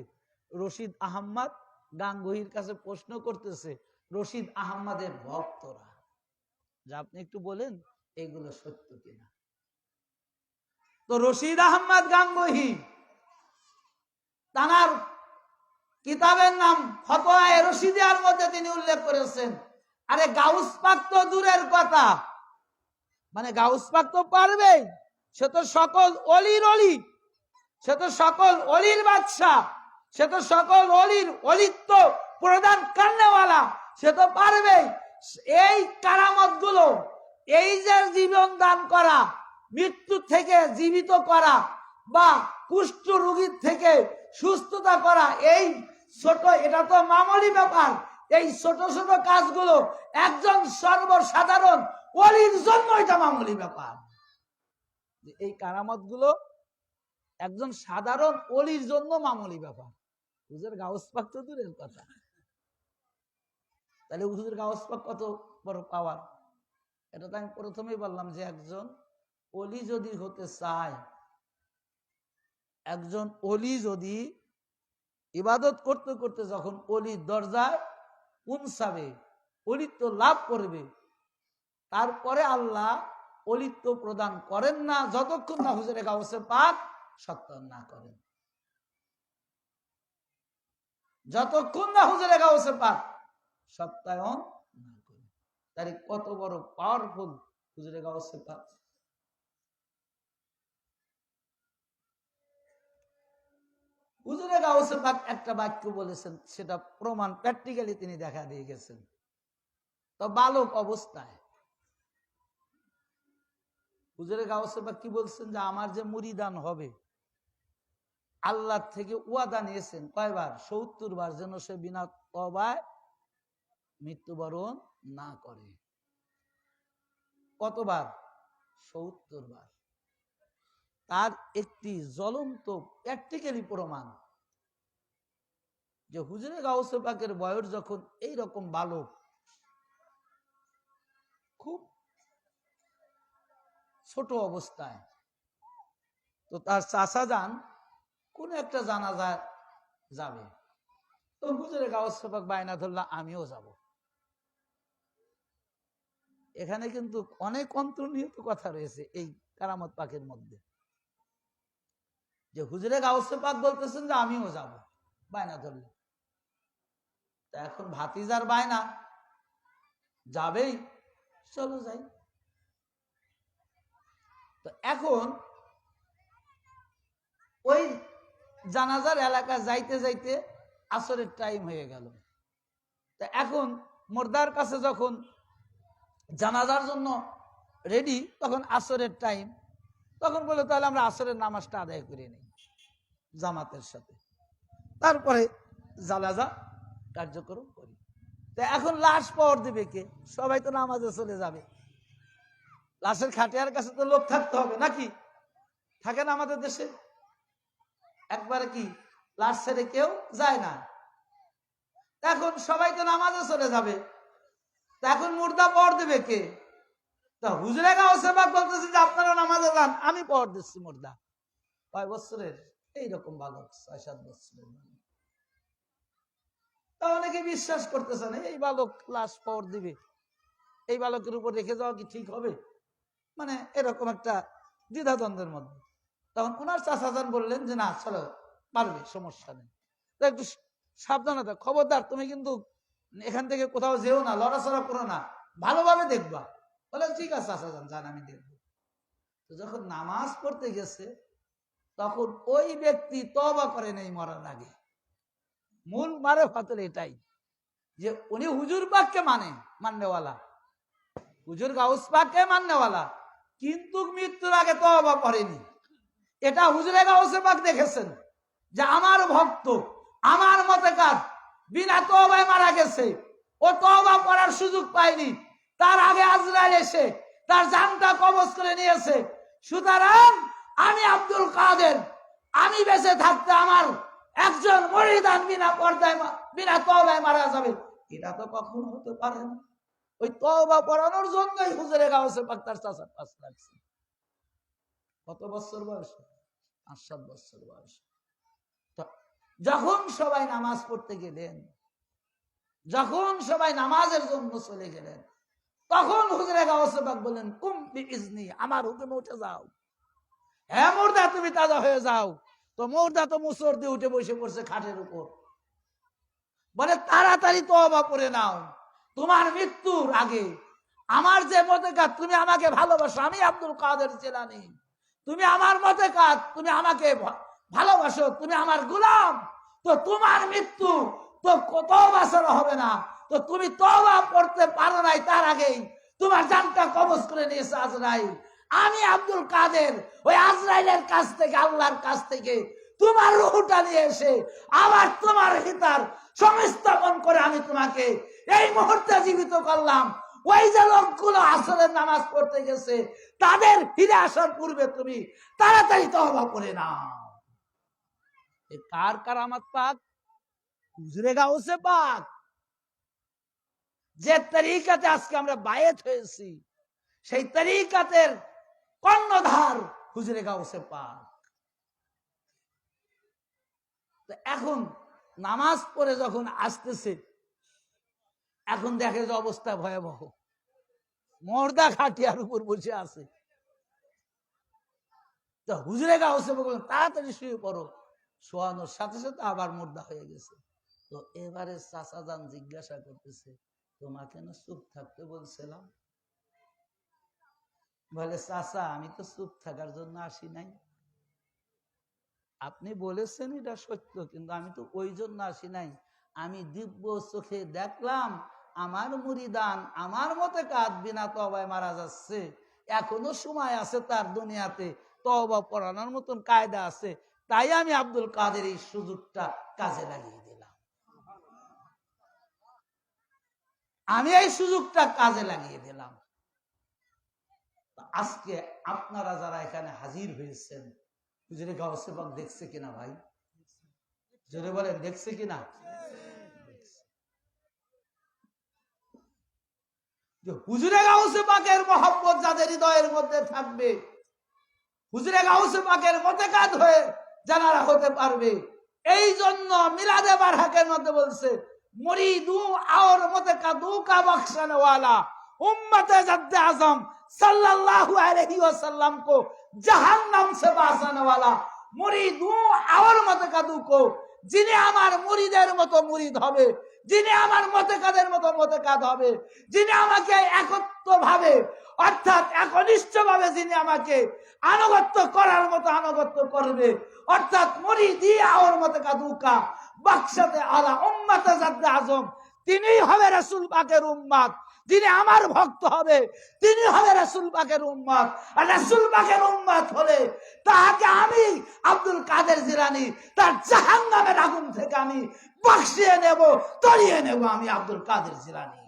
রশিদ আহমদ গাঙ্গুহির কাছে প্রশ্ন করতেছে রশিদ আহমদের ভক্তরা, যে আপনি একটু বলেন এইগুলো সত্য কিনা। তো রশিদ আহমদ গাঙ্গুহি তার কিতাবের নাম ফতোয়ায়ে রশিদিয়ার মধ্যে তিনি উল্লেখ করেছেন, আরে গাউস পাক তো দূরের কথা, মানে গাউস পাক তো পারবে, সে তো সকল অলির অলি, সে তো সকল অলির বাদশা, সে তো সকল অলির অলিত্ব প্রদান করনেওয়ালা, সে তো পারবে। এই কারামত গুলো, এই যে জীবন দান করা, মৃত্যু থেকে জীবিত করা, বা কুষ্ঠ রোগীর থেকে সুস্থতা করা, এই ছোট, এটা তো মামুলি ব্যাপার। এই ছোট ছোট কাজগুলো একজন সর্বসাধারণ ওলির জন্য এটা মামুলি ব্যাপার। এই কারামত গুলো একজন সাধারণ ওলির জন্য মামুলি ব্যাপার, হুজুর গাউস পাক তো দূরের কথা। তাহলে হুজুর গাউস পাক কত বড় পাওয়ার, এটা তো আমি প্রথমেই বললাম যে একজন ওলি যদি হতে চায়, একজন ওলি যদি ইবাদত করতে করতে যখন ওলির দরজায় পৌঁছাবে, ওলিত্ব লাভ করবে, তারপরে আল্লাহ ওলিত্ব প্রদান করেন না যতক্ষণ না হুজুরে গাউসে পাক সত্যায়ন না করেন, যতক্ষণ না হুজুরে গাউসে পাক সত্যায়ন না করেন। তাই কত বড় পাওয়ারফুল হুজুরে গাউসে পাক। হুজুরে গাউসে পাক একটা বাক্য বলেছেন, সেটা প্রমাণ প্র্যাকটিক্যালি তিনি দেখা দিয়ে গেছেন। তো বালক অবস্থায় হুজুরে গাউসে পাক কি বলছেন, যে আমার যে মুরিদান হবে, আল্লাহ থেকে ওয়াদা নিয়েছেন কয়বার? 70 বার, যেন সে বিনা তওবায় মৃত্যুবরণ না করে। কতবার? 70 বার। তার একটি জ্বলন্ত প্র্যাকটিক্যালি প্রমাণ, যে হুজুরে গাউসে পাকের বয়স যখন এই রকম বালক, খুব ছোট অবস্থায়। তো তার চাচা যান কোন একটা জানাজা যাবে, তো হুজুরে গাউস পাক বায়না ধরলা আমিও যাব। এখানে কিন্তু অনেক অন্তর্নিহিত কথা রয়েছে এই কারামত পাকের মধ্যে, যে হুজুরে গাউস পাক বলতেছেন যে আমিও যাব, বায়না ধরলে। তা এখন ভাতিজার বায়না, যাবেই, চলো যাই। তো এখন ওই জানাজার এলাকা যাইতে যাইতে আসরের টাইম হয়ে গেল। তা এখন মোর্দার কাছে যখন জানাজার জন্য রেডি, তখন আসরের টাইম, তখন বলে তাহলে আমরা আসরের নামাজটা আদায় করে নিই জামাতের সাথে, তারপরে জানাজা কার্যক্রম করি। তা এখন লাশ পাওয়ার দিবে কে? সবাই তো নামাজে চলে যাবে, লাশের খাটিয়ার কাছে তো লোক থাকতে হবে নাকি? থাকে না আমাদের দেশে? একবারে কি লাশ ছেড়ে কেউ যায় না। এখন সবাই তো নামাজে চলে যাবে, এখন মুর্দা পর দেবে কে? তা হুজুরে গাউসে পাক বলতেছে যে আপনারা নামাজে যান, আমি পর দিচ্ছি মুর্দা। কয় বছরের? এইরকম বালক ৬-৭ বছরের। তা অনেকে বিশ্বাস করতেছে না এই বালক লাশ পর দিবে, এই বালকের উপর রেখে যাওয়া কি ঠিক হবে? মানে এরকম একটা দ্বিধাদ্বন্দ্বের মধ্যে। তখন ওনার চাচাজান বললেন যে না চলো, পারবে, সমস্যা নেই। তো একটু সাবধানতা, খবরদার তুমি কিন্তু এখান থেকে কোথাও যেও না, লড়াচড়া করো না, ভালোভাবে দেখবা। বলে ঠিক আছে চাচাজান, যান, আমি দেখবো। তো যখন নামাজ পড়তে গেছে তখন ওই ব্যক্তি তওবা করে নেই মরার আগে। মূল মারে ফাতল এটাই যে উনি হুজুর পাককে মাননেওয়ালা, হুজুর গাউস পাককে মাননেওয়ালা, কিন্তু মৃত্যুর আগে তওবা করেনি। এটা হুজুরে গাউসে পাক দেখেছেন যে আমার ভক্ত আমার মতে কাজ বিনা তওবায় মারা গেছে, ও তওবা করার সুযোগ পায়নি, তার আগে আজরাইল এসে তার জানটা কবজ করে নিয়েছে। সুতরাং আমি আব্দুল কাদের, আমি বেঁচে থাকতে আমার একজন মুরিদান বিনা পর্দায় বিনা তওবায় মারা যাবে, এটা তো কখনো হতে পারে না। ওই তওবা পড়ানোর জন্যই হুজুরে গাউসে পাক তার চাচার পাশ লাগছে। কত বছর বয়স? ৫-৭ বছর বয়স। যখন সবাই নামাজ পড়তে গেলেন, যখন সবাই নামাজের জন্য চলে গেলেন, তখন হুজুরে গাউসে পাক বললেন কুম বিইজনি, আমার হুকুমে উঠে যাও। হ্যাঁ মুর্দা, তুমি তাজা হয়ে যাও। তো মুর্দা তো মুসর দিয়ে উঠে বসে পড়ছে খাটের উপর, বলে তাড়াতাড়ি তওবা করে নাও, তোমার মৃত্যুর আগে আমার যে মতে কাজ, তুমি আমাকে ভালোবাসো, আমি আব্দুল কাদের জিলানী, তুমি আমার মতে কাজ, তুমি আমাকে ভালোবাসো, তুমি আমার গোলাম, তো তোমার মৃত্যু তো কত বছর হবে না, তো তুমি তওবা করতে পারো নাই, তার আগেই তোমার জানটা কবজ করে নিয়েছে আজরাইল। আমি আব্দুল কাদের ওই আজরাইলের কাছ থেকে, আল্লাহর কাছ থেকে তোমার রূহটা নিয়ে এসে আবার তোমার হিতার সংস্থাপন করে আমি তোমাকে এই মুহূর্তে জীবিত করলাম। ওই যে লোকগুলো আসরের নামাজ পড়তে গেছে তাদের ফিরে আসার পূর্বে তুমি তাড়াতাড়ি তওবা করে নাও। কার কারামাত পাক? হুজুরে গাউসে পাক। যে তরিকাতে আজকে আমরা বায়েত হয়েছি, সেই তরিকাতের কর্ণধার হুজুরে গাউসে পাক। এখন নামাজ পড়ে যখন আসতেছে, এখন দেখে যে অবস্থা ভয়াবহ, মর্দা খাটিয়ার উপর বসে আছে। তো হুজুরে গাউসে পাক বললেন তাড়াতাড়ি শুয়ে পড়ো। শোয়ানোর সাথে সাথে আবার মুর্দা হয়ে গেছে। তো এবারে চাচাজান জিজ্ঞাসা করতেছে তোমাকে না চুপ থাকতে বলছিলাম? বলে চাচা, আমি তো চুপ থাকার জন্য আসি নাই, আপনি বলেছেন এটা সত্য, কিন্তু আমি তো ওই জন্য আসি নাই। আমি দিব্য চোখে দেখলাম আমার মুরিদান আমার মতে কাজ বিনা তওবায় মারা যাচ্ছে, এখনো সময় আছে তার দুনিয়াতে, তওবা পড়ানোর মতন কায়দা আছে, তাই আমি আব্দুল কাদের এই সুযোগটা কাজে লাগিয়ে দিলাম। আমি এই সুযোগটা কাজে লাগিয়ে দিলাম। আজকে আপনারা যারা এখানে হাজির হয়েছেন, হুজুরে গাউসে পাক দেখছে কিনা ভাই? জোরে বলেন, দেখছে কিনা? যে হুজুরে গাউসে পাকের মহব্বত যাদের হৃদয়ের মধ্যে থাকবে, হুজুরে গাউসে পাকের মতেকাদ হয়ে যারা হতে পারবে, এই জন্য মিলাদে বারহাকের মধ্যে বলছে মুরিদু और মতেকাদু কা বখশানে वाला उम्मत जद्द आजम सल्लल्लाहु अलैहि वसल्लम को जहन्नम से बचाने वाला मुरीदू और মতেকাদু को, যিনি আমার মুরিদের মতো মুরিদ হবে, যিনি আমার মতেকাদের মতো মতেকাদ হবে, যিনি আমাকে একত্বভাবে অর্থাৎ একনিষ্ঠভাবে যিনি আমাকে আনুগত্য করার মতো আনুগত্য করবে, অর্থাৎ মুরিদি আর মতেকাদুকা বাক্সাতে আলা উম্মাতে জাদ্দে আজম, তিনি হবে রাসূল পাকের উম্মত। যিনি আমার ভক্ত হবে তিনি হবে রাসূল পাকের উম্মত। আর রাসূল পাকের উম্মত হলে তাকে আমি আব্দুল কাদের জিলানী তার জাহান্নামের আগুন থেকে আমি বাঁচিয়ে নেব, তরিয়ে নেব আমি আব্দুল কাদের জিলানী।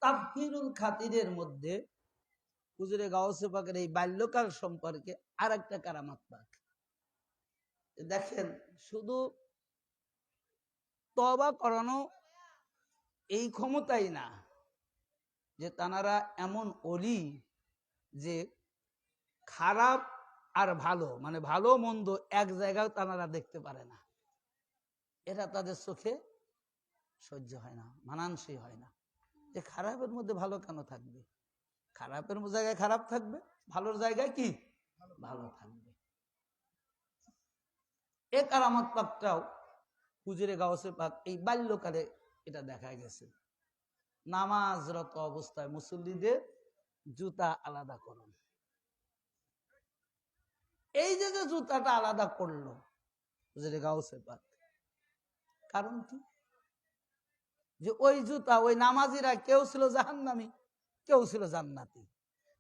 তাফসীরুল খাতিরের মধ্যে হুজুরে গাউসে পাকের এই বাল্যকাল সম্পর্কে আরেকটা কারামাত পাক দেখেন। শুধু তওবা করানো এই ক্ষমতাই না, যে তানারা এমন ওলি যে খারাপ আর ভালো মানে ভালো মন্দ এক জায়গায় তানারা দেখতে পারে না, এটা তাদের চোখে সহ্য হয় না, মানানসই হয় না। যে খারাপের মধ্যে ভালো কেন থাকবে, খারাপের জায়গায় খারাপ থাকবে, ভালোর জায়গায় কি ভালো থাকবে। এ কারামত পাকটাও হুজুরে গাউসে পাক এই বাল্যকালে এটা দেখা গেছে। নামাজরত অবস্থায় মুসল্লিদের জুতা আলাদা করুন, এই যে জুতাটা আলাদা করলো হুজুরে গাউসে পাক, কারণ কি? যে ওই জুতা ওই নামাজিরা কেউ ছিল জাহান্নামী, কেউ ছিল জান্নাতি,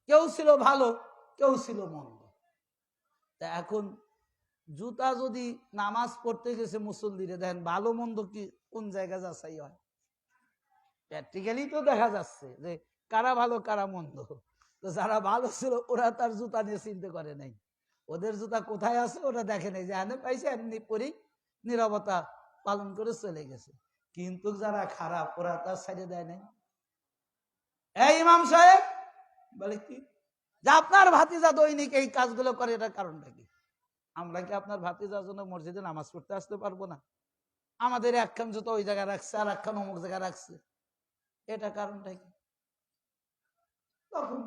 কেউ ছিল ভালো, কেউ ছিল মন্দ। তা এখন জুতা যদি নামাজ পড়তে গেছে মুসল্লিরে দেখেন ভালো মন্দ কি কোন জায়গা যাচাই হয়? প্র্যাকটিক্যালি তো দেখা যাচ্ছে যে কারা ভালো কারা মন্দ। তো যারা ভালো ছিল ওরা তার জুতা নিয়ে চিন্তা করে নাই, ওদের জুতা কোথায় আছে ওরা দেখে নাই, যে এনে পাইছে এমনি পরি নীরবতা পালন করে চলে গেছে। কিন্তু যারা খারাপ ওরা তার সাইডে দেয় নাই। এই ইমাম সাহেব বলে কি যে আপনার ভাতিজা দৈনিক এই কাজগুলো করে, এটার কারণটা কি? আমরা কি আপনার ভাতিজার জন্য মসজিদে নামাজ পড়তে আসতে পারবো না? আমাদের একখান জুতো ওই জায়গায় রাখছে আর একখান অমুক জায়গায় রাখছে, এটা কারণটা কি? তখন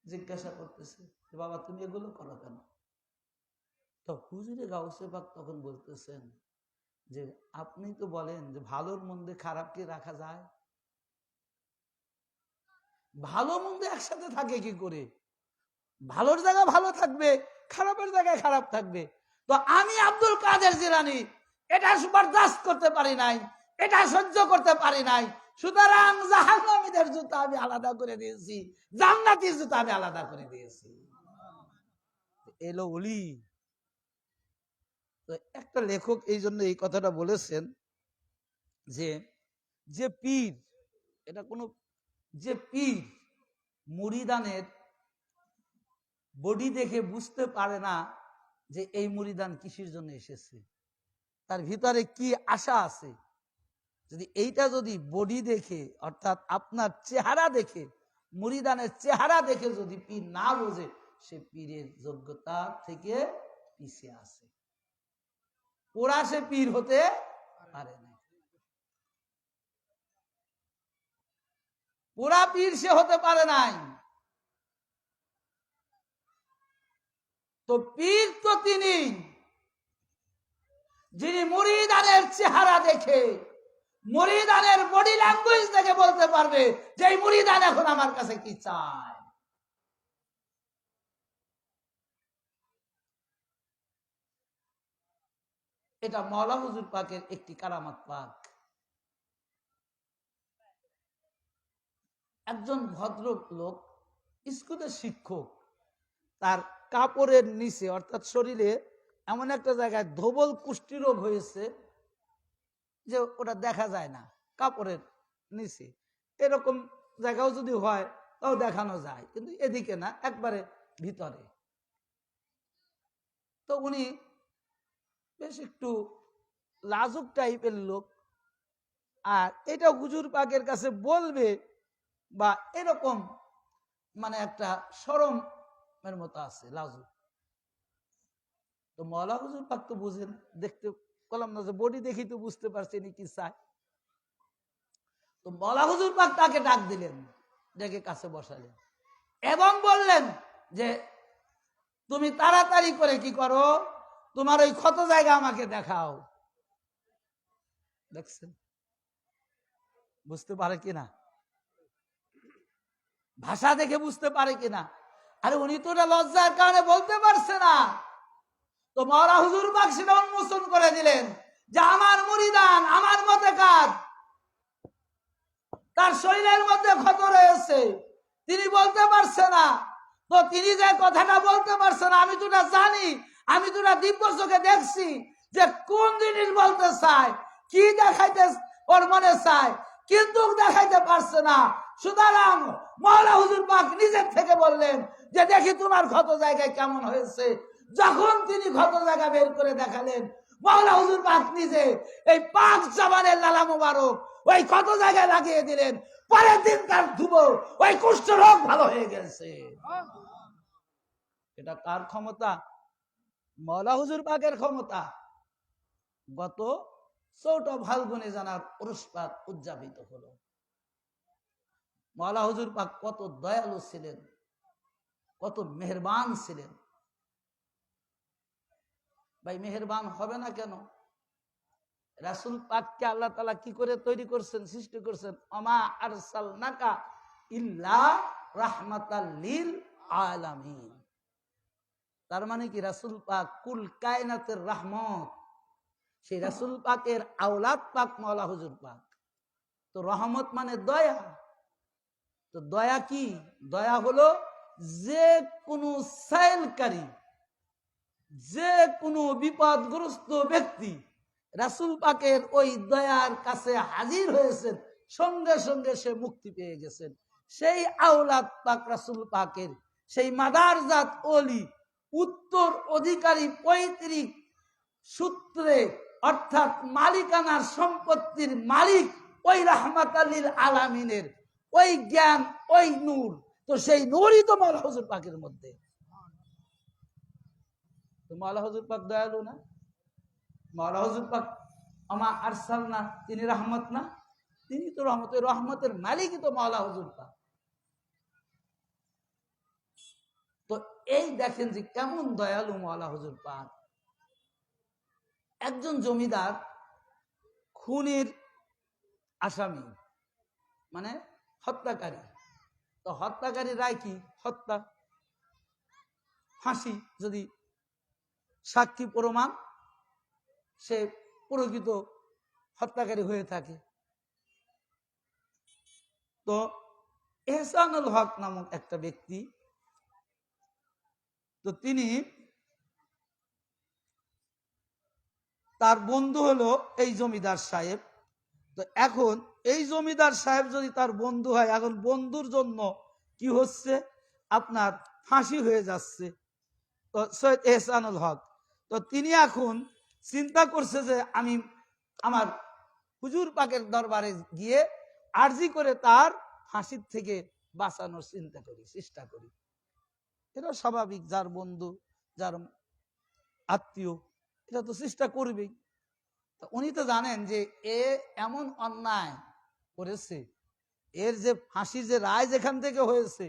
জিজ্ঞাসা করতেছে বাবা তুমি এগুলো করো কেন? তো হুজুরে গাউসে পাক তখন বলতেছেন যে আপনি তো বলেন যে ভালোর মধ্যে খারাপ কি রাখা যায়? ভালো মন্দ একসাথে থাকে কি করে? ভালোর জায়গায় ভালো থাকবে, খারাপের জায়গায় খারাপ থাকবে। তো আমি আব্দুল কাদের জিলানী এটা বরদাস্ত করতে পারি নাই, এটা সহ্য করতে পারি নাই, সুতরাং জাহান্নামীদের জুতা আমি আলাদা করে দিয়েছি, জান্নাতীর জুতা আমি আলাদা করে দিয়েছি। এলো ওলি। তো একটা লেখক এই জন্য এই কথাটা বলেছেন যে যে পীর, এটা কোনো যে পীর মুরিদানের বডি দেখে বুঝতে পারে না যে এই মুরিদান কিসের জন্য এসেছে, তার ভিতরে কি আশা আছে, যদি এইটা যদি বডি দেখে অর্থাৎ আপনার চেহারা দেখে, মুরিদানের চেহারা দেখে যদি পীর না বোঝে, সে পীরের যোগ্যতা থেকে পিছিয়ে আছে, ওরা সে পীর হতে পারে না। পুরা পীর সে হতে পারে নাই। তো পীর তো তিনি যিনি মুরিদানের চেহারা দেখে, মুরিদানের বডি ল্যাঙ্গুয়েজ দেখে বলতে পারবে যে এই মুরিদান এখন আমার কাছে কি চায়। এটা মাওলা হুজুর পাকের একটি কারামাত পাক। একজন ভদ্র লোক, স্কুলের শিক্ষক, তার কাপড়ের নিচে অর্থাৎ শরীরে এমন একটা জায়গায় ধবল কুষ্টি রোগ হয়েছে যে ওটা দেখা যায় না কাপড়ের নিচে। এরকম জায়গাও যদি হয় তাও দেখানো যায়, কিন্তু এদিকে না, একবারে ভিতরে। তো উনি বেশ একটু লাজুক টাইপের লোক, আর এটা হুজুর পাকের কাছে বলবে বা এরকম মানে একটা শরমের মতো আছে, লাজুক। তো মওলা হুজুর পাক তো বুঝেন, দেখতে বললাম না যে বডি দেখি তো বুঝতে পারছি ইনি কি চায়। তো মওলা হুজুর পাক তাকে ডাক দিলেন, ডেকে কাছে বসালেন এবং বললেন যে তুমি তাড়াতাড়ি করে কি করো, তোমার ওই ক্ষত জায়গা আমাকে দেখাও। দেখছেন বুঝতে পারে কিনা, ভাষা দেখে বুঝতে পারে কিনা। আরে উনি তো ওটা লজ্জার কারণে বলতে পারছে না। তো মাওলা হুজুর পাক সেটা উন্মোচন করে দিলেন যে আমার মুরিদান, আমার মতে কাজ, তার শরীরের মধ্যে ক্ষত রয়েছে, তিনি বলতে পারছে না। তো তিনি যে কথাটা বলতে পারছে না, আমি তোটা জানি, আমি তোটা দিব্য চোখে দেখছি যে কোন জিনিস বলতে চায়, কি দেখাইতে ওর মনে চায়, কিন্তু দেখাইতে পারছে না। সুতরাং মাওলা হুজুর পাক নিজের থেকে বললেন যে দেখি তোমার ক্ষত জায়গায় কেমন হয়েছে। যখন তিনি ক্ষত জায়গা বের করে দেখালেন, মাওলা হুজুর পাক নিজে এই পাক জামানের লালা মোবারক ওই ক্ষত জায়গায় লাগিয়ে দিলেন। পরের দিন তার ধুবো ওই কুষ্ঠ রোগ ভালো হয়ে গেছে। এটা কার ক্ষমতা? মাওলা হুজুর পাকের ক্ষমতা। গত 4 ফাল্গুনে জানার উরুস পাক উদযাপিত হলো। মাওলা হুজুর পাক কত দয়ালু ছিলেন, কত মেহেরবান ছিলেন। ভাই মেহেরবান হবে না কেন? রাসূল পাককে আল্লাহ তাআলা কি করে তৈরি করছেন, সৃষ্টি করছেন? আমা আরসালনাকা ইল্লা রাহমাতাল লিল আলামিন। তার মানে কি রাসূল পাক কুল কায়নাতের রহমত। সেই রাসূল পাকের আওলাদ পাক মাওলা হুজুর পাক। তো রহমত মানে দয়া। তো দয়া কি? দয়া হলো যে কোনো সাইলকারী, যে কোনো বিপদগ্রস্ত ব্যক্তি রাসূল পাকের ওই দয়ার কাছে হাজির হয়েছেন, সঙ্গে সঙ্গে সে মুক্তি পেয়ে গেছেন। সেই আওলাদ পাক রাসূল পাকের, সেই মাদারজাত ওলি উত্তর অধিকারী পৈতৃক সূত্রে অর্থাৎ মালিকানার সম্পত্তির মালিক ওই রাহমাতাল লিল আলামিনের ওই জ্ঞান, ওই নূর। তো সেই নূরই তো মাওলা হুজুর পাকের মধ্যে। তো মাওলা হুজুর পাক দয়ালু না? মাওলা হুজুর পাক আমা আরসালনা, তিনি রহমত না? তিনি তো রহমত, রহমতের মালিকই তো মাওলা হুজুর পাক। তো এই দেখেন যে কেমন দয়ালু মাওলা হুজুর পাক। একজন জমিদার খুনের আসামি, মানে হত্যাকারী। তো হত্যাকারী রায় কি? হত্যা, ফাঁসি, যদি সাক্ষী প্রমাণ সে প্রকৃত হত্যাকারী হয়ে থাকে। তো এহসানুল হক নামক একটা ব্যক্তি, তো তিনি, তার বন্ধু হলো এই জমিদার সাহেব। তো এখন এই জমিদার সাহেব যদি তার বন্ধু হয়, এখন বন্ধুর জন্য কি হচ্ছে, আপনার ফাঁসি হয়ে যাচ্ছে। তো সৈয়দ এহসানুল হক, তো তিনি এখন চিন্তা করছে যে আমি আমার হুজুর পাকের দরবারে গিয়ে আরজি করে তার ফাঁসির থেকে বাঁচানোর চিন্তা করি, চেষ্টা করি। এটা স্বাভাবিক, যার বন্ধু, যার আত্মীয়, এটা তো চেষ্টা করবেই। উনি তো জানেন যে এ এমন অন্যায় করেছে, এর যে ফাঁসির যে রায় যেখান থেকে হয়েছে,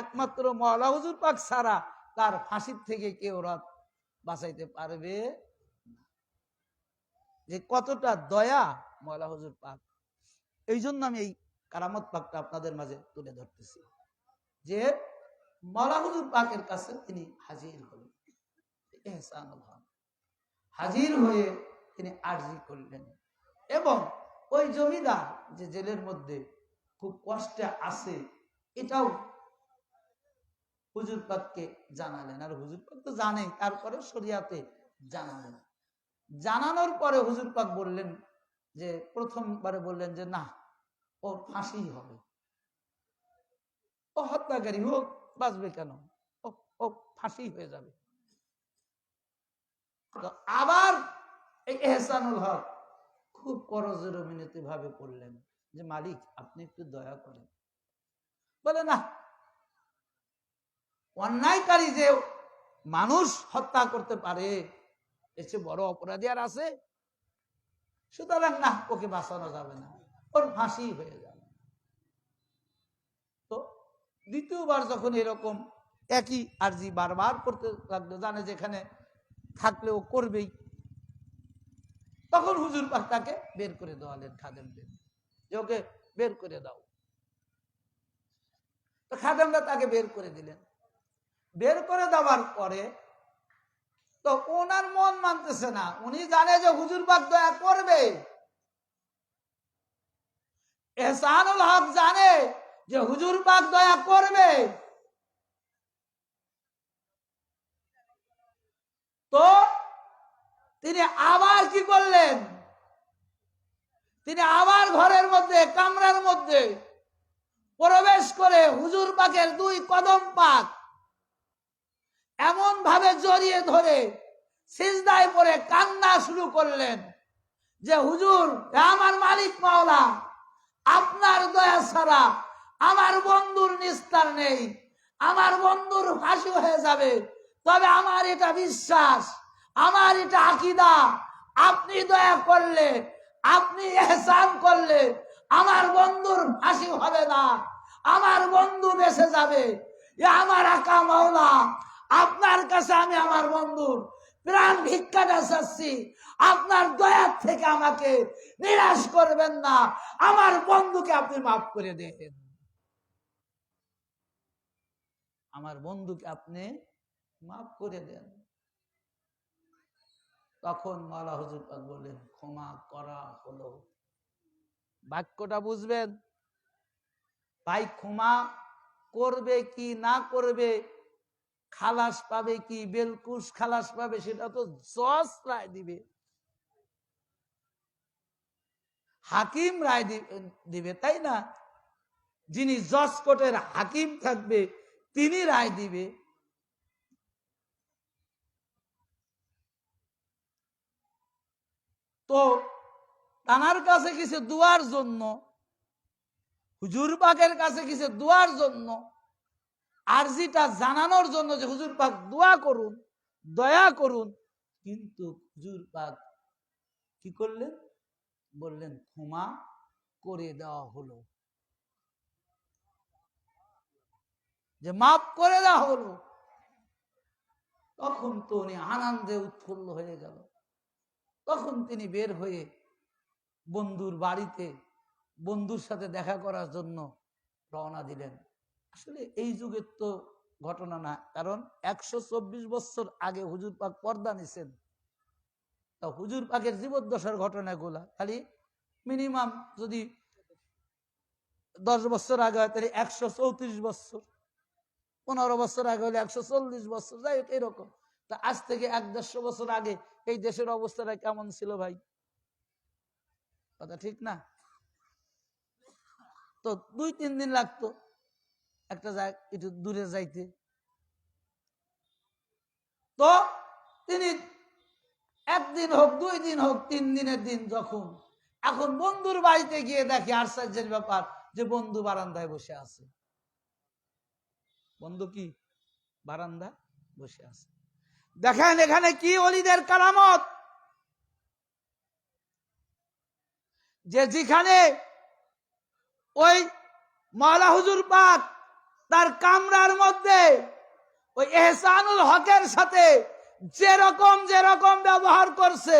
একমাত্র মাওলা হুজুর পাক ছাড়া তার ফাঁসির থেকে কেউ রাত বাঁচাইতে পারবে। যে কতটা দয়া মাওলা হুজুর পাক। এই জন্য আমি এই কারামত পাকটা আপনাদের মাঝে তুলে ধরতেছি যে মাওলা হুজুর পাকের কাছে তিনি হাজির হলেন। এহসানুল হক হাজির হয়ে তিনি আরজি করলেন এবং ওই জমিদার যে জেলের মধ্যে খুব কষ্টে আছে এটাও হুজুর পাককে জানালেন। আর হুজুর পাক তো জানেই, তারপরে শরিয়াতে জানালেন। জানানোর পরে হুজুর পাক বললেন যে, প্রথমবারে বললেন যে না, ওর ফাঁসি হবে, ও হত্যাকারী হোক, বাঁচবে কেন, ও ফাঁসি হয়ে যাবে। তো আবার এই এহসানুল হক খুব করজোর মিনতি ভাবে বললেন যে মালিক আপনি একটু দয়া করেন। বলে না, অন্যায়কারী যে মানুষ হত্যা করতে পারে এর চেয়ে বড় অপরাধী আর আছে? সুতরাং না, ওকে বাঁচানো যাবে না, ওর ফাঁসি হয়ে যাবে। তো দ্বিতীয়বার যখন এরকম একই আরজি বারবার করতে লাগলো, জানে যেখানে থাকলে ও করবেই, তখন হুজুর পাক তাকে বের করে দেওয়ালেন খাদেমদের, যে ওকে বের করে দাও। তো খাদেমরা তাকে বের করে দিলেন। বের করে দেওয়ার পরে তো ওনার মন মানতেছে না, উনি জানে যে হুজুর পাক দয়া করবে। এহসানুল হক জানে যে হুজুর পাক দয়া করবে। তো তিনি আবার কি করলেন, তিনি আবার ঘরের মধ্যে কামরার মধ্যে প্রবেশ করে হুজুর পাকের দুই কদম পাক এমন ভাবে জড়িয়ে ধরে সিজদায় পড়ে কান্না শুরু করলেন যে হুজুর, আমার মালিক মাওলা, আপনার দয়া ছাড়া আমার বন্ধুর নিস্তার নেই, আমার বন্ধুর ফাঁসি হয়ে যাবে। তবে আমার এটা বিশ্বাস, আমার এটা আকীদা, আপনি দয়া করলে, আপনি ইহসান করলে আমার বন্ধুর ফাঁসি হবে না, আমার বন্ধু বেঁচে যাবে। এ আমার আকা মাওলা, আপনার কাছে আমি আমার বন্ধুর প্রাণ ভিক্ষাটা চাচ্ছি, আপনার দয়ার থেকে আমাকে নিরাশ করবেন না, আমার বন্ধুকে আপনি মাফ করে দেন, আমার বন্ধুকে আপনি মাফ করে দেন। তখন মাওলা হুজুর পাক বললেন, ক্ষমা করা হলো। বাক্যটা বুঝবেন ভাই, ক্ষমা করবে কি না করবে, খালাস পাবে কি বেলকুশ খালাস পাবে, সেটা তো জজ রায় দিবে, হাকিম রায় দিবে, তাই না? যিনি জজ কোর্টের হাকিম থাকবে তিনি রায় দিবে। তো তানার কাছে কিছু দুয়ার জন্য, হুজুর পাকের কাছে কিছু দুয়ার জন্য, আরজিটা জানানোর জন্য যে হুজুর পাক দোয়া করুন, দয়া করুন, কিন্তু হুজুর পাক কি করলেন, বললেন ক্ষমা করে দেওয়া হলো, যে মাফ করে দেওয়া হলো। তখন তো উনি আনন্দে উৎফুল্ল হয়ে গেল। তখন তিনি বের হয়ে বন্ধুর বাড়িতে বন্ধুর সাথে দেখা করার জন্য রওনা দিলেন। আসলে এই যুগের তো ঘটনা না, কারণ 124 বছর আগে হুজুর পাক পর্দা নিছেন। তা হুজুর পাকের জীবদ্দশার ঘটনাগুলা খালি মিনিমাম যদি 10 বছর আগে হয় তাহলে 134 বছর, 15 বছর আগে হলে 140 বছর, যাই হোক এরকম। তা আজ থেকে 150 বছর আগে এই দেশের অবস্থাটা কেমন ছিল ভাই? কথা ঠিক না? তো 2-3 দিন লাগতো একটা জায়গা একটু দূরে যাইতে। তো তিনি 1 দিন হোক, 2 দিন হোক, 3 দিনের দিন যখন, এখন বন্ধুর বাড়িতে গিয়ে দেখে আশ্চর্যের ব্যাপার যে বন্ধু বারান্দায় বসে আছে। বন্ধু কি বারান্দায় বসে আছে? দেখেন এখানে কি ওলিদের কারামত, যে যেখানে ওই মাওলা হুজুর পাক তার কামরার মধ্যে ওই এহসানুল হকের সাথে যেরকম ব্যবহার করছে,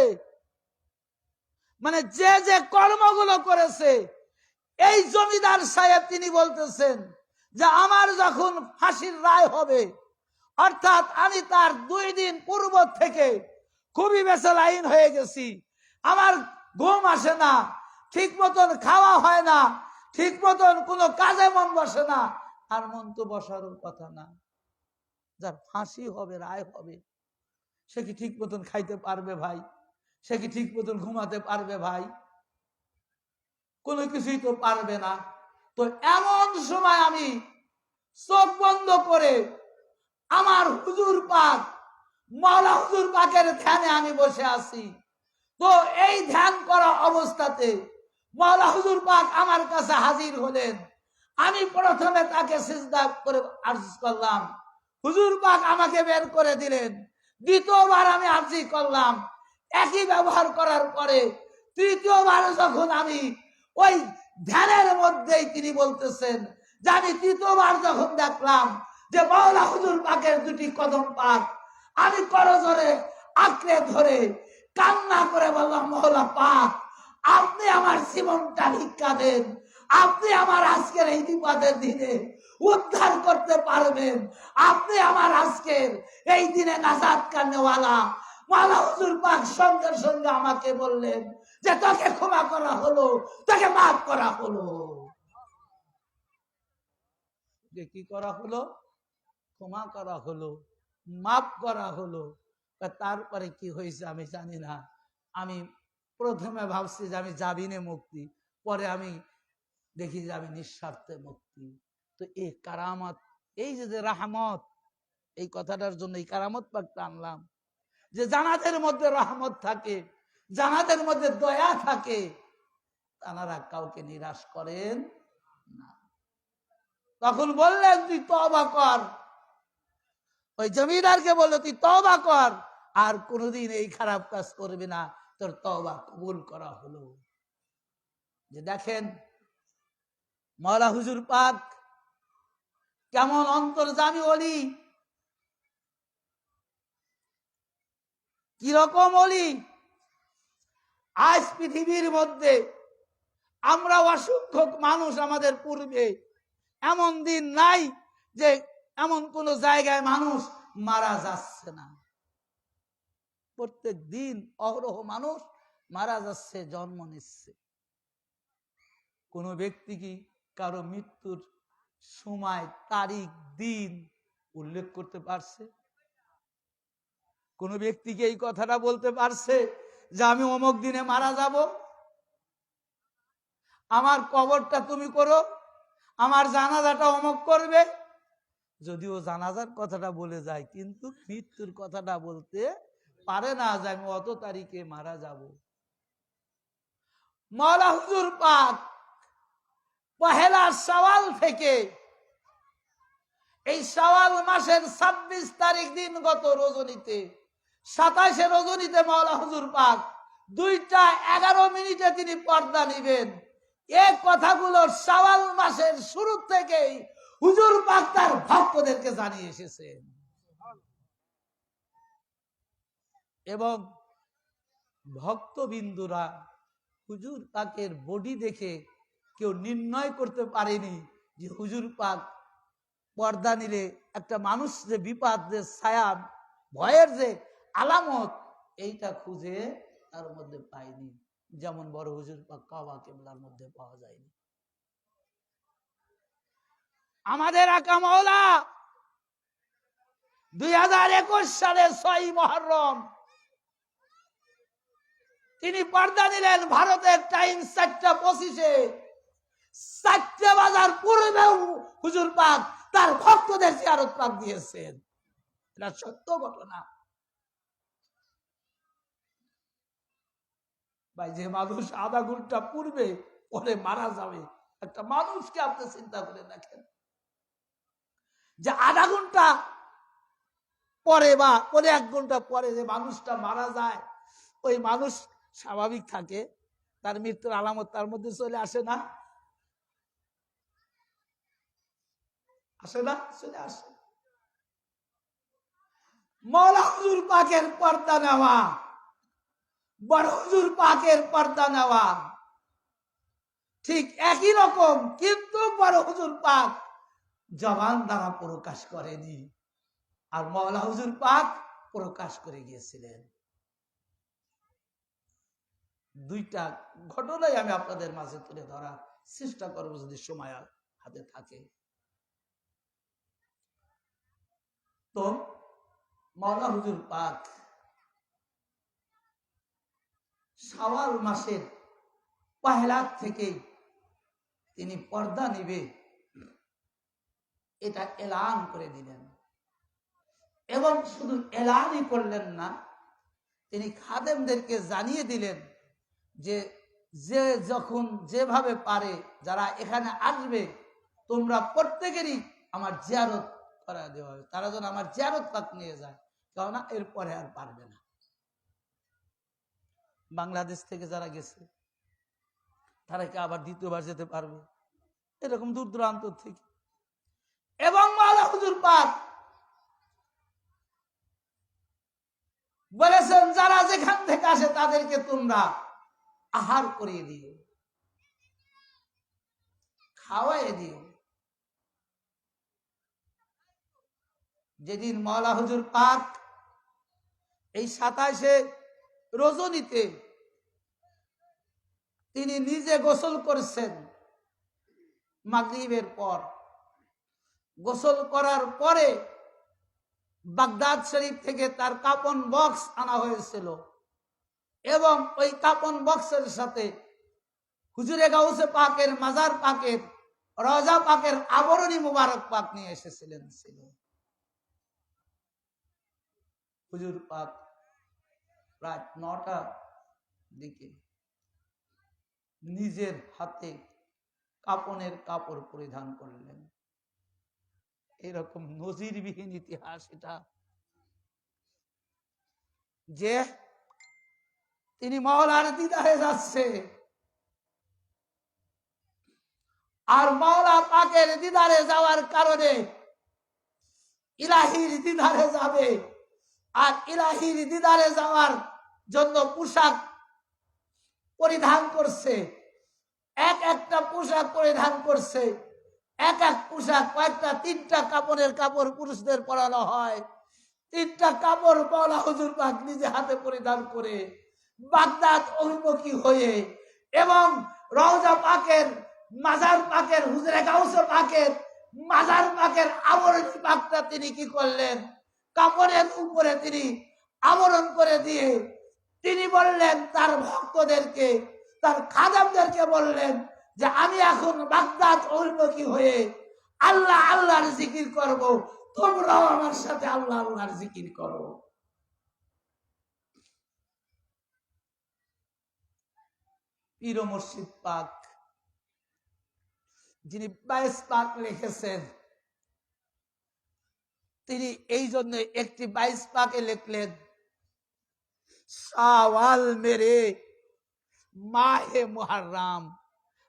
মানে যে যে কর্মগুলো করেছে, এই জমিদার সাহেব তিনি বলতেছেন যে আমার যখন ফাঁসির রায় হবে, অর্থাৎ আমি তার 2 দিন পূর্ব থেকে খুবই বেসালাইন হয়ে গেছি, আমার ঘুম আসে না, ঠিক মতন খাওয়া হয় না, ঠিক মতন কোনো কাজে মন বসে না। আর মন তো বসারও কথা না। যার ফাঁসি হবে, রায় হবে, সে কি ঠিক মতন খাইতে পারবে ভাই? সে কি ঠিক মতন ঘুমাতে পারবে ভাই? কোনো কিছুই তো পারবে না। তো এমন সময় আমি চোখ বন্ধ করে আমার হুজুর পাক, মাওলা হুজুর পাকের ধ্যানে আমি বসে আছি। তো এই ধ্যান করা অবস্থাতে মাওলা হুজুর পাক আমার কাছে হাজির হলেন। আমি প্রথমে তাকে সিজদা করে আরজ করলাম, হুজুর পাক আমাকে বের করে দিলেন। দ্বিতীয়বার আমি আরজি করলাম, একই ব্যবহার করার পরে তৃতীয়বার যখন আমি ওই ধ্যানের মধ্যেই তিনি বলতেছেন যে আমি তৃতীয়বার যখন দেখলাম যে মাওলা হুজুর পাকের দুটি কদম পাক, আমি করজোরে আঁকড়ে ধরে কান্না করে বললাম, মাওলা পাক আপনি আমার জীবনটা ভিক্ষা দেন, আপনি আমার আজকের এই বিপদের দিনে উদ্ধার করতে পারবেন, আপনি আমার আজকের এই দিনে নাজাত কান্নেওয়ালা। মাওলা হুজুর পাক সঙ্গে সঙ্গে আমাকে বললেন যে তোকে ক্ষমা করা হলো, তোকে মাফ করা হলো। যে কি করা হলো? ক্ষমা করা হলো, মাফ করা হলো। তারপরে কি হয়েছে আমি জানি না। আমি প্রথমে ভাবছি যে আমি জামিনে মুক্তি, পরে আমি দেখি যে আমি নিঃস্বার্থে মুক্তি। তো এই কারামত, এই যে রাহমত, এই কথাটার জন্য এই কারামত পাকটা আনলাম যে জানাদের মধ্যে রহমত থাকে, জানাদের মধ্যে দয়া থাকে, তারা কাউকে নিরাশ করেন না। তখন বললেন তুই তওবা কর, ওই জমিদারকে বললো তুই তওবা কর, আর কোনোদিন এই খারাপ কাজ করবি না, তোর তওবা কবুল করা হলো। যে দেখেন মাওলা হুজুর পাক কেমন অন্তর্যামী ওলি, কিরকম ওলি। আজ পৃথিবীর মধ্যে আমরা অসংখ্য মানুষ, আমাদের পূর্বে এমন দিন নাই যে এমন কোন জায়গায় মানুষ মারা যাচ্ছে না। প্রত্যেক দিন অহরহ মানুষ মারা যাচ্ছে, জন্ম নিচ্ছে। কোন ব্যক্তি কি কারো মৃত্যুর সময়, তারিখ, দিন উল্লেখ করতে পারছে? কোন ব্যক্তি কি এই কথাটা বলতে পারছে যে আমি অমুক দিনে মারা যাব, আমার কবরটা তুমি করো, আমার জানাজাটা অমুক করবে? যদিও জানাজার কথাটা বলে যায়, কিন্তু মৃত্যুর কথাটা বলতে পারে না যে আমি অত তারিখে মারা যাব। মাওলা হুজুর পাক পহেলা শাওয়াল থেকে এই শাওয়াল মাসের 26 তারিখ দিন গত রজনীতে, 27 রজনীতে মাওলা হুজুর পাক 2:11 তিনি পর্দা নিবেন। এই কথাগুলো শাওয়াল মাসের শুরু থেকেই হুজুর পাক তার ভক্তদেরকে জানিয়ে এসেছেন। এবং ভক্তবিন্দুরা হুজুর পাকের বডি দেখে কেউ নির্ণয় করতে পারেনি যে হুজুর পাক পর্দা নিলে একটা মানুষ যে বিপদ, যে ছায়া, ভয়ের যে আলামত, এইটা খুঁজে তার মধ্যে পায়নি। যেমন বড় হুজুর পাক কাবা কিবলার মধ্যে পাওয়া যায়নি। আমাদের আকা মাওলা 2021 সালে 6 মুহররম তিনি পর্দা নিলেন ভারতের টাইম 4:25-এ। 4 বাজার পূর্বেও হুজুর পাক তার ভক্তদের জিয়ারত পাক দিয়েছেন। এটা সত্য ঘটনা ভাই। যে মানুষ আধা ঘন্টা পূর্বে পরে মারা যাবে, একটা মানুষকে আপনি চিন্তা করে দেখেন যে আধা ঘন্টা পরে বা পরে 1 ঘন্টা পরে যে মানুষটা মারা যায়, ওই মানুষ স্বাভাবিক থাকে, তার মৃত্যুর আলামত তার মধ্যে চলে আসে না? আসে না? চলে আসে। মাওলা হুজুর পাকের পর্দা নেওয়া, বড় হুজুর পাকের পর্দা নেওয়া ঠিক একই রকম, কিন্তু বড় হুজুর পাক জবান দ্বারা প্রকাশ করেনি, আর মাওলা হুজুর পাক প্রকাশ করে গিয়েছিলেন। দুইটা ঘটনাই আমি আপনাদের মাঝে তুলে ধরার চেষ্টা করবো যদি সময় হাতে থাকে। তো মাওলা হুজুর পাক শাওয়াল মাসের পহেলা থেকেই তিনি পর্দা নিবে এটা এলান করে দিলেন। এবং শুধু এলানই করলেন না, তিনি খাদেমদেরকে জানিয়ে দিলেন যে যে যখন যেভাবে পারে যারা এখানে আসবে তোমরা প্রত্যেকেরই আমার জিয়ারত করা দেওয়া হবে, তারা যেন আমার জিয়ারত পাক নিয়ে যায়, কেননা এরপরে আর পারবে না। বাংলাদেশ থেকে যারা গেছে তারা কি আবার দ্বিতীয়বার যেতে পারবে? এরকম দূর দূরান্ত থেকে। এবং মাওলা হুজুর পাক বলেছেন যারা যেখান থেকে আসে তাদেরকে তোমরা আহার করিয়ে দিও, খাওয়াইয়ে দিও। যেদিন মাওলা হুজুর পাক এই 27শে রজনীতে তিনি নিজে গোসল করছেন, মাগরিবের পর গোসল করার পরে বাগদাদ শরীফ থেকে তার কাপন বক্স আনা হয়েছিল এবং ওই কাপন বক্সের সাথে হুজুরে গাউসে পাকের মাজার পাকের রওজা পাকের আবরণী মুবারক পাক নিয়ে এসেছিলেন। ছিল হুজুর পাক রাত 9টার দিকে নিজের হাতে কাপনের কাপড় পরিধান করলেন। এরকম নজিরবিহীন ইতিহাস এটা, যে তিনি মাওলার দিদারে যাচ্ছে আর মাওলা পাকের দিদারে যাওয়ার কারণে ইলাহির দিদারে যাবে, আর ইলাহির দিদারে যাওয়ার জন্য পোশাক পরিধান করছে, এক একটা পোশাক পরিধান করছে। এক এক পোশাক কয়েকটা 3টা কাপড়ের কাপড় পুরুষদের পরানো হয়। 3টা কাপড় মাওলা হুজুর পাক নিজে হাতে পরিধান করে বাগদাদ অভিমুখী হয়ে এবং রওজা পাকের মাজার পাকের হুজুরে গাউসে পাকের মাজার পাকের আবরণী পাকটা তিনি কি করলেন, কাপড়ের উপরে তিনি আবরণ করে দিয়ে তিনি বললেন তার ভক্তদেরকে, তার খাদেমদেরকে বললেন যে আমি এখন বাগদাদ অভিমুখী হয়ে আল্লাহ আল্লাহর জিকির করব, তোমরাও আমার সাথে আল্লাহ আল্লাহর জিকির করো। পীর মুর্শিদ পাক যিনি 22 পাক লিখেছেন, তিনি এই জন্য একটি 22 পাকে লিখলেন শাওয়াল মেরে মাহে মুহররম,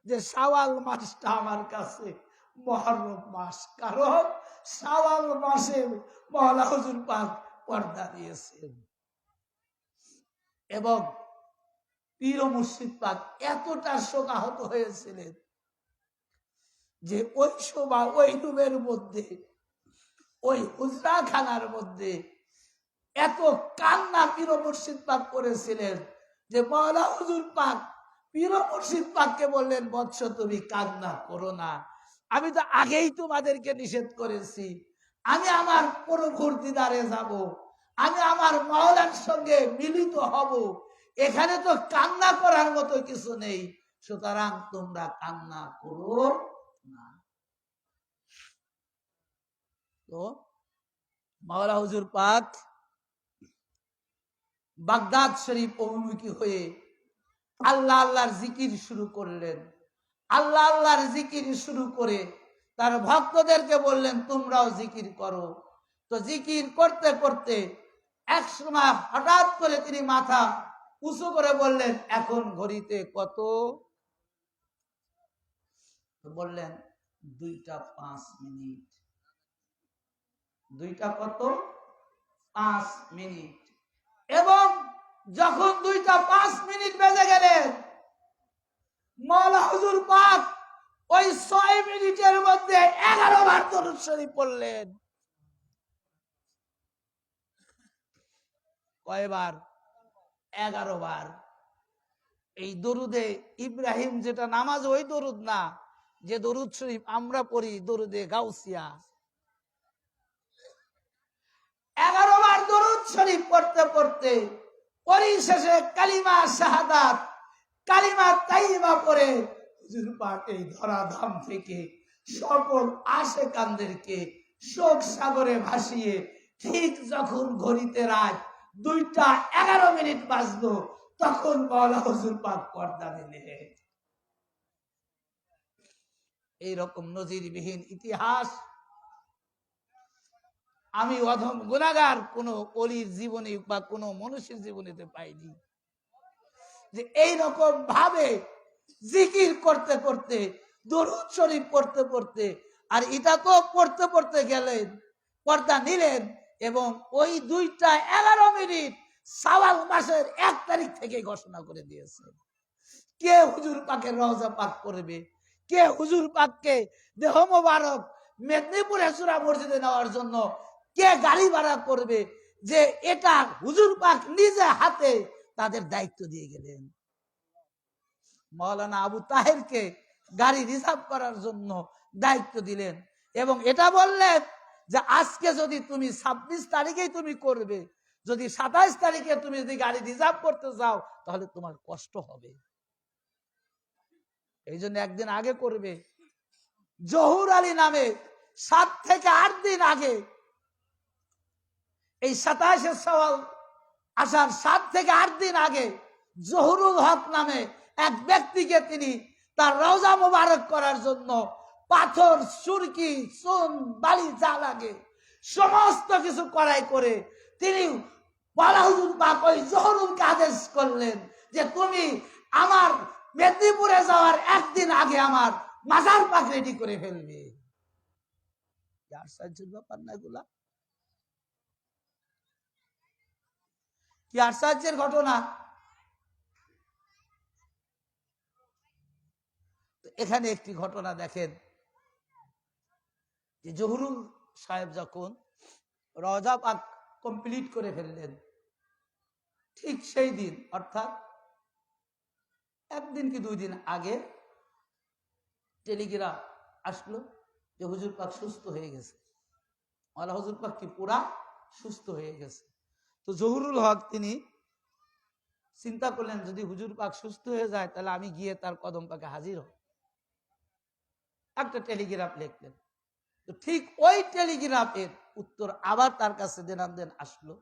যে শাওয়াল মাসটা আমার কাছে মুহররম মাস, কারণ শাওয়াল মাসে মাওলা হুজুর পাক পর্দা দিয়েছেন। এবং পীর মুর্শিদ পাক এতটা শোকাহত হয়েছিলেন যে ওই সময় ওই রুমের মধ্যে ওই হুজরা খানার মধ্যে এত কান্না পীর মুর্শিদ পাক করেছিলেন যে মাওলা হুজুর পাক পীর মুর্শিদ পাককে বললেন, বৎস তুমি কান্না করো না, আমি তো আগেই তোমাদেরকে নিষেধ করেছি, আমি আমার প্রভুর দিদারে যাব, আমি আমার মাওলার সঙ্গে মিলিত হব, এখানে তো কান্না করার মতো কিছু নেই, সুতরাং তোমরা কান্না করো না। তো মাওলা হুজুর পাক বাগদাদ শরীফ অভিমুখী হয়ে আল্লাহ আল্লাহর জিকির শুরু করলেন। আল্লাহ আল্লাহর জিকির শুরু করে তার ভক্তদেরকে বললেন তোমরাও জিকির করো। তো জিকির করতে করতে এক সময় হঠাৎ করে তিনি মাথা উঁচু করে বললেন, এখন ঘড়িতে কত? বললেন 2টা 5 মিনিট। 2টা কত? 5 মিনিট। এবং যখন 2টা 5 মিনিট বেজে গেলেন, মাওলা হুজুর পাক ওই 6 মিনিটের মধ্যে 11 বার দরুদ শরীফ পড়লেন। কয়বার? 11 বার। এই দরুদে ইব্রাহিম যেটা নামাজ ওই দরুদ না, যে দরুদ শরীফ আমরা পড়ি দরুদে গাউসিয়া, 11 বার দরুদ শরীফ পড়তে পড়তে পরিশেষে কালিমা শাহাদাত, কালিমা তাইয়্যিবা পড়ে হুজুর পাক এই ধরাধাম থেকে সকল আশেকানদেরকে শোক সাগরে ভাসিয়ে ঠিক যখন ঘড়িতে রাত 2:11 বাজলো, তখন মাওলা হুজুর পাক পর্দা দিলেন। এইরকম নজিরবিহীন ইতিহাস আমি অধম গুনাহগার কোন ওলির জীবনে বা কোন মনুষ্যের জীবনেতে পাইনি, যে এইরকম ভাবে জিকির করতে করতে দরুদ শরীফ পড়তে পড়তে, আর এটা তো পড়তে পড়তে গেলেন পর্দা নিলেন, এবং ওই 2:11 শাওয়াল মাসের 1 তারিখ থেকে ঘোষণা করে দিয়েছে কে হুজুর পাকের রওজা পাক করবে, কে হুজুর পাককে দেহ মোবারক মেদিনীপুরে সুরা মসজিদে নেওয়ার জন্য কে গাড়ি ভাড়া করবে, যে এটা হুজুর পাক নিজে হাতে তাদের দায়িত্ব দিয়ে গেলেন। মাওলানা আবু তাহেরকে গাড়ি রিজার্ভ করার জন্য দায়িত্ব দিলেন, এবং এটা বললেন যে আজকে যদি তুমি 26 তারিখেই তুমি করবে, যদি 27 তারিখে তুমি যদি গাড়ি রিজার্ভ করতে যাও তাহলে তোমার কষ্ট হবে, এই জন্য একদিন আগে করবে। জহুর আলী নামে 7 থেকে 8 দিন আগে, এই 27 শাওয়াল আসার 7 থেকে 8 দিন আগে জহুরুল হক নামে এক ব্যক্তিকে তিনি তার রওজা মোবারক করার জন্য পাথর, সুরকি, চুন, বালি যা লাগে সমস্ত কিছু করাই করে তিনি মাওলানা হুজুর পাক ওই জহুরুলকে আদেশ করলেন যে তুমি আমার মেদিনীপুরে যাওয়ার একদিন আগে আমার মাজার পাক রেডি করে ফেলবে। আশ্চর্যের ব্যাপার না এগুলা, কি আশ্চর্যের ঘটনা। এখানে একটি ঘটনা দেখেন, যে জহুরুল সাহেব যখন রওজা পাক কমপ্লিট করে ফেললেন, ঠিক সেই দিন অর্থাৎ একদিন কি 2 দিন আগে টেলিগ্রাম আসলো যে হুজুর পাক সুস্থ হয়ে গেছে। মাওলানা হুজুর পাক কি পুরা সুস্থ হয়ে গেছে। তো জহুরুল হক তিনি চিন্তা করলেন যদি হুজুর পাক সুস্থ হয়ে যায় তাহলে আমি গিয়ে তার কদম পাকে হাজির হব, একটা টেলিগ্রাফ লিখলেন। তো ঠিক ওই টেলিগ্রাফের উত্তর আবার তার কাছে দেন আসলো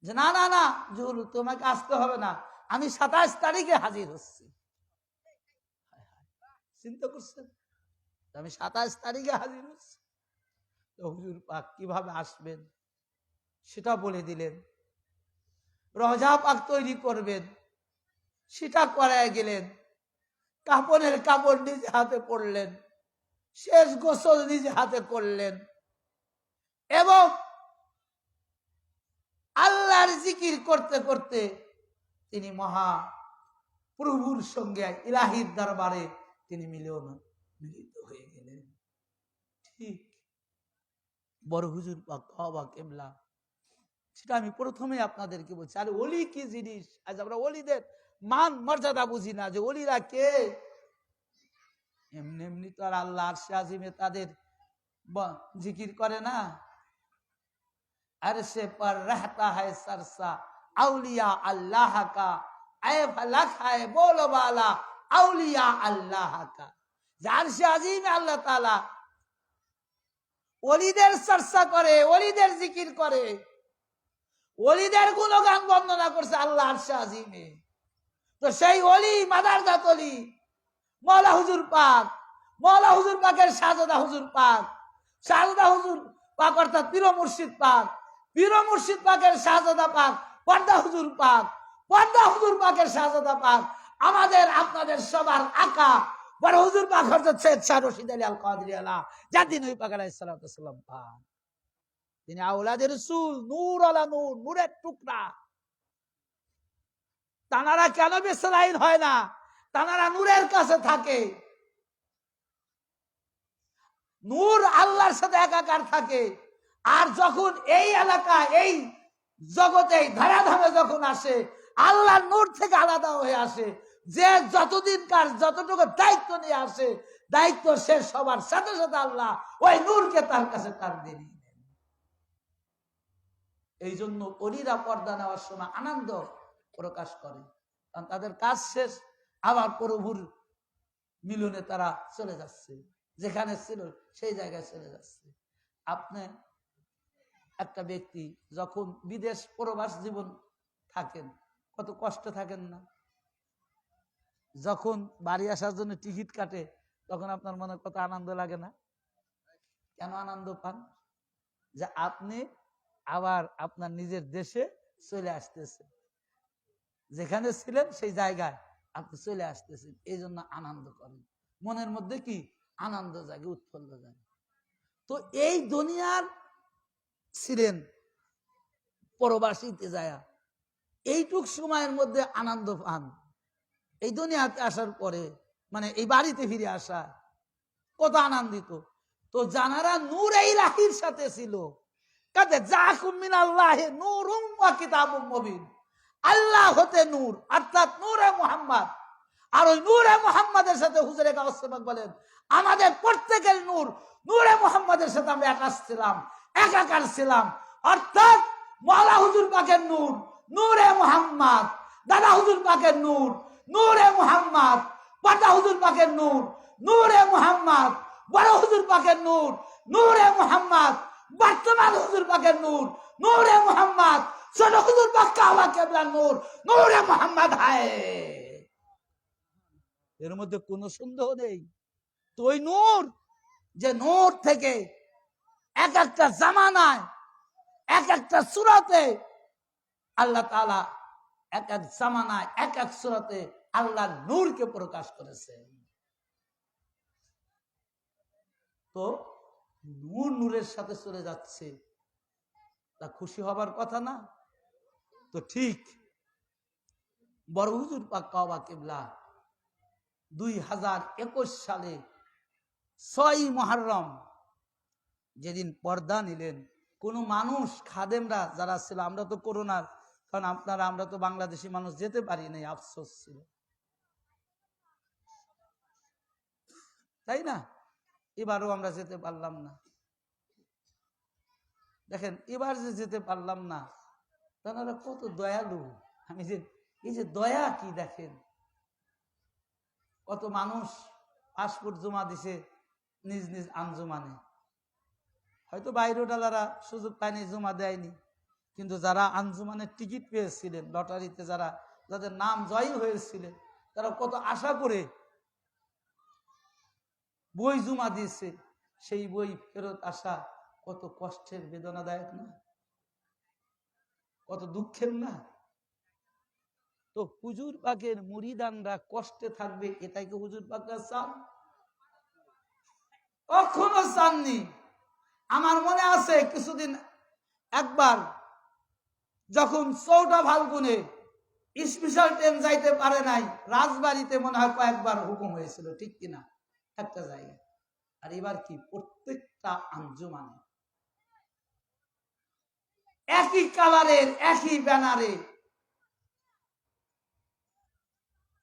যে না না না জহুরুল, তোমাকে আসতে হবে না, আমি 27 তারিখে হাজির হচ্ছি। চিন্তা করছেন, আমি 27 তারিখে হাজির হচ্ছি। তো হুজুর পাক কিভাবে আসবেন সেটা বলে দিলেন, রওজা পাক তৈরি করবেন সেটা করায় গেলেন, কাপড়ের কাপড় নিজে হাতে পড়লেন, শেষ গোসল নিজে হাতে করলেন, এবং আল্লাহর জিকির করতে করতে তিনি মহা প্রভুর সঙ্গে ইলাহির দরবারে তিনি মিলিত হয়ে গেলেন। ঠিক বড় হুজুর পাক কাবা কিবলা, সেটা আমি প্রথমে আপনাদেরকে বলছি। আরে ওলি কি জিনিস, আজ আমরা ওলিদের মান মর্যাদা বুঝি না, যে ওলিরা কে। এমনি এমনি তো আর আল্লাহ আরশে আজিমে তাদের জিকির করে না। अरशे पर रहता है सरसा औलिया अल्लाह का, ऐ फलक है बोलो वाला औलिया अल्लाह का। আরশে আজিমে আল্লাহ তাআলা ওলিদের চর্চা করে, ওলিদের জিকির করে, ওলিদের গুণগান বর্ণনা করছে আল্লাহ আরশে আজিমে। তো সেই ওলি মাদারজাত ওলি মাওলানা হুজুর পাক, মাওলানা হুজুর পাকের শাহজাদা হুজুর পাক, শাহজাদা হুজুর পাক অর্থাৎ পীর মুর্শিদ পাক, পীর মুর্শিদ পাকের শাহজাদা পাক পর্দা হুজুর পাক, পর্দা হুজুর পাকের শাহজাদা পাক, আমাদের আপনাদের সবার আকা বড় হুজুর পাক হযরত সৈয়দ শাহ রশিদ আলী আল কাদরি আলাহ জাতি নবী পাক আলাইহিস সালাতু ওয়াস সালাম পাক, তিনি আওলাদে রাসূল, নূর আলা নূর, নূরের টুকরা। তানারা কেন বেসলাইন হয় না? তানারা নূরের কাছে থাকে, নূর আল্লাহর সাথে একাকার থাকে। আর যখন এই এলাকা, এই জগতে, ধরাধামে যখন আসে, আল্লাহর নূর থেকে আলাদা হয়ে আসে। যে যতদিনকার যতটুকু দায়িত্ব নিয়ে আসে, দায়িত্ব শেষ হবার সাথে সাথে আল্লাহ ওই নূরকে তার কাছে টান দিয়ে নেন। এই জন্য অলিরা পর্দা নেওয়ার সময় আনন্দ প্রকাশ করে, কারণ তাদের কাজ শেষ, আবার প্রভুর মিলনে তারা চলে যাচ্ছে, যেখানে ছিল সেই জায়গায় চলে যাচ্ছে। আপনি একটা ব্যক্তি যখন বিদেশ প্রবাস জীবন থাকেন, কত কষ্ট থাকেন না? যখন বাড়ি আসার জন্য টিকিট কাটে, তখন আপনার মনে কত আনন্দ লাগে না? কেন আনন্দ পান? যে আপনি আবার আপনার নিজের দেশে চলে আসতেছেন, যেখানে ছিলেন সেই জায়গায় আপনি চলে আসতেছেন, এই জন্য আনন্দ করেন, মনের মধ্যে কি আনন্দ জাগে, উৎফুল্ল জাগে। তো এই দুনিয়ার ছিলেন প্রবাসীতে যায়, এইটুক সময়ের মধ্যে আনন্দ পান। এই দুনিয়াতে আসার পরে মানে এই বাড়িতে ফিরে আসা কত আনন্দিত। তো যারা নূর এই রাহির সাথে ছিল, কাজে জাকুম মিনাল্লাহি নূরুম ওয়া কিতাবুম মুবিন, আল্লাহ হতে নূর অর্থাৎ নূরে মুহাম্মদ, আর ওই নূরে মুহাম্মদের সাথে হুজুরে গাউস পাক বলেন আমাদের প্রত্যেকের নূর নূরে মুহাম্মদের সাথে আমরা একাকার ছিলাম, একাকার ছিলাম। অর্থাৎ মাওলা হুজুর পাকের নূর নূরে মুহাম্মদ, দাদা হুজুর পাকের নূর নূরে মুহাম্মদ, পাটা হুজুর পাকের নূর নূরে মুহাম্মদ, বড় হুজুর পাকের নূর নূরে মুহাম্মদ, বর্তমান হুজুর পাকের নূর নূরে মুহাম্মদ, ছোট হুজুর পাক কাবা কেবলার নূর নূরে মুহাম্মদ হায়। এর মধ্যে কোনো সন্দেহ নেই। তো ওই নূর, যে নূর থেকে এক একটা জামানায় এক একটা সূরাতে আল্লাহ তাআলা এক এক জামানায় এক এক সূরাতে আল্লাহর নূরকে প্রকাশ করেছেন। তো নূর নূরের সাথে চলে যাচ্ছে, তা খুশি হবার কথা না? তো ঠিক বড় হুজুর পাক কাবা কিবলা 2021 সালে 6ই মুহররম যেদিন পর্দা নিলেন, কোন মানুষ খাদেমরা যারা ছিল, আমরা তো করোনার কারণ আমরা তো বাংলাদেশি মানুষ যেতে পারি নাই, আফসোস ছিল, তাই না? এবারও আমরা যেতে পারলাম না। দেখেন এবার যে যেতে পারলাম না, তারা কত দয়ালু। আমি যে এই যে দয়া কি দেখেন, কত মানুষ পাসপোর্ট জমা দিছে নিজ নিজ আঞ্জুমানে, হয়তো বাইরেওয়ালারা সুযোগ পায়নি, জমা দেয়নি, কিন্তু যারা আঞ্জুমানের টিকিট পেয়েছিলেন, লটারিতে যাদের নাম জয়ী হয়েছিলেন, তারা কত আশা করে বই জমা দিয়েছে, সেই বই ফেরত আসা কত কষ্টের, বেদনাদায়ক না? কত দুঃখের না? তো হুজুর পাকের মুরিদানরা কষ্টে থাকবে, এটাই কি হুজুর পাকরা চান? কখনো চাননি। আমার মনে আছে কিছুদিন একবার যখন 14 ফাল্গুনে স্পেশাল ট্রেন যাইতে পারে নাই, রাজবাড়িতে মনে হয় কয়েকবার হুকুম হয়েছিল, ঠিক কিনা? একটা জায়গায়। আর এবার কি প্রত্যেকটা আঞ্জুমানে একই কালারের একই ব্যানারে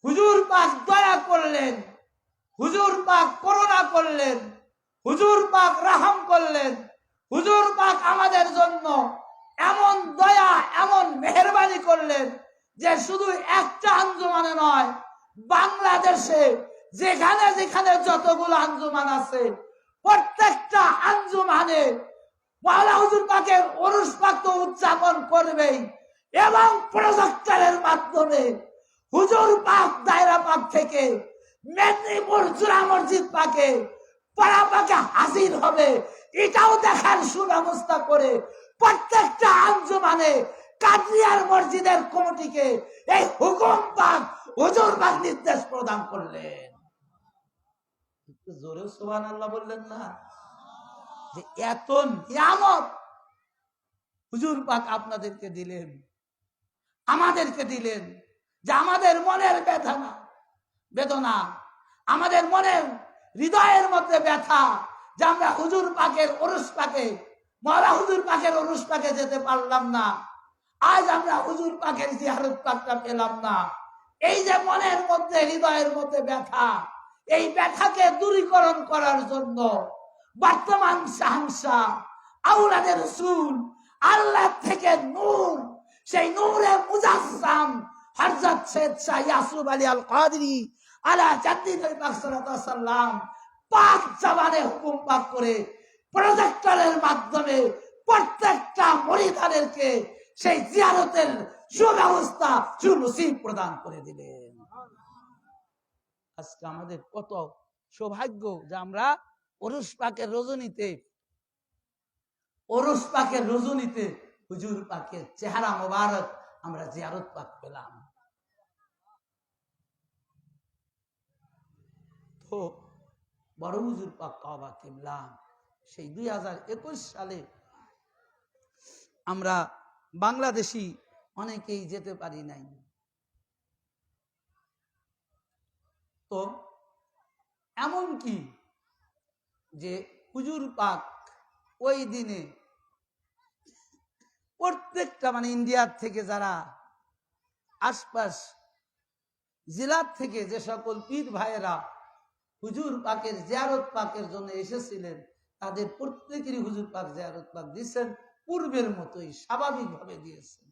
হুজুর পাক দয়া করলেন, হুজুর পাক করুণা করলেন, হুজুর পাক রহম করলেন, হুজুর পাক আমাদের জন্য এমন দয়া এমন মেহেরবানি করলেন যে শুধু একটা আঞ্জুমানে নয়, বাংলাদেশে যেখানে যেখানে যতগুলো আঞ্জুমান আছে প্রত্যেকটা আঞ্জুমানে মাওলা হুজুর পাকের ওরস পাক তো উদযাপন করবেই, এবং প্রজেক্টরের মাধ্যমে হুজুর পাক দায়রা পাক থেকে মেদিনীপুর জুরা মসজিদ পাকে পাড়া পাকে হাজির হবে, এটাও দেখার সুব্যবস্থা করে প্রত্যেকটা আঞ্জুমানে কাদরিয়ার মসজিদের কমিটিকে এই হুকুম পাক হুজুর পাক নির্দেশ প্রদান করলেন। একটু জোরে সুবহানাল্লাহ বললেন না? যে এত নিয়ামত হুজুর পাক আপনাদেরকে দিলেন, আমাদেরকে দিলেন, যে আমাদের মনের বেদনা, আমাদের মনের হৃদয়ের মধ্যে ব্যথা, যে আমরা হুজুর পাকের ওরস পাকে, মাওলা হুজুর পাকের ওরস পাকে যেতে পারলাম না, আজ আমরা হুজুর পাকের জিয়ারত পাকটা পেলাম না। এই যে মনের মধ্যে, হৃদয়ের মধ্যে ব্যথা, এই ব্যথাকে দূরীকরণ করার জন্য বর্তমান শাহনশাহ আওলাদে রাসূল আল্লাহ থেকে নূর, সেই নূরে মুজাসসাম হযরত সৈয়দ শাহ ইয়াসুফ আলী আল কাদরি আলা জাদ্দিদুল পাক সাল্লাল্লাহু আলাইহি ওয়াসাল্লাম পাক জবানে হুকুম পাক করে প্রজেক্টরের মাধ্যমে প্রত্যেকটা মুরিদাদেরকে সেই জিয়ারতের সুব্যবস্থা, সুনসিব প্রদান করে দিলেন। আজকে আমাদের কত সৌভাগ্য যে আমরা ওরস পাকের রজনীতে হুজুর পাকের চেহারা মোবারক আমরা জিয়ারত পাক পেলাম। তো বড় হুজুর পাক কাবা কিবলা সেই 2021 সালে আমরা বাংলাদেশি অনেকেই যেতে পারি নাই। তো এমন কি যে হুজুর পাক ওই দিনে প্রত্যেকটা ইন্ডিয়ার থেকে যারা আশপাশ জেলার থেকে যে সকল পীর ভাইয়েরা হুজুর পাকের জিয়ারত পাকের জন্য এসেছিলেন, তাদের প্রত্যেকেরই হুজুর পাক জিয়ারত পাক দিয়েছেন, পূর্বের মতোই স্বাভাবিকভাবে দিয়েছেন।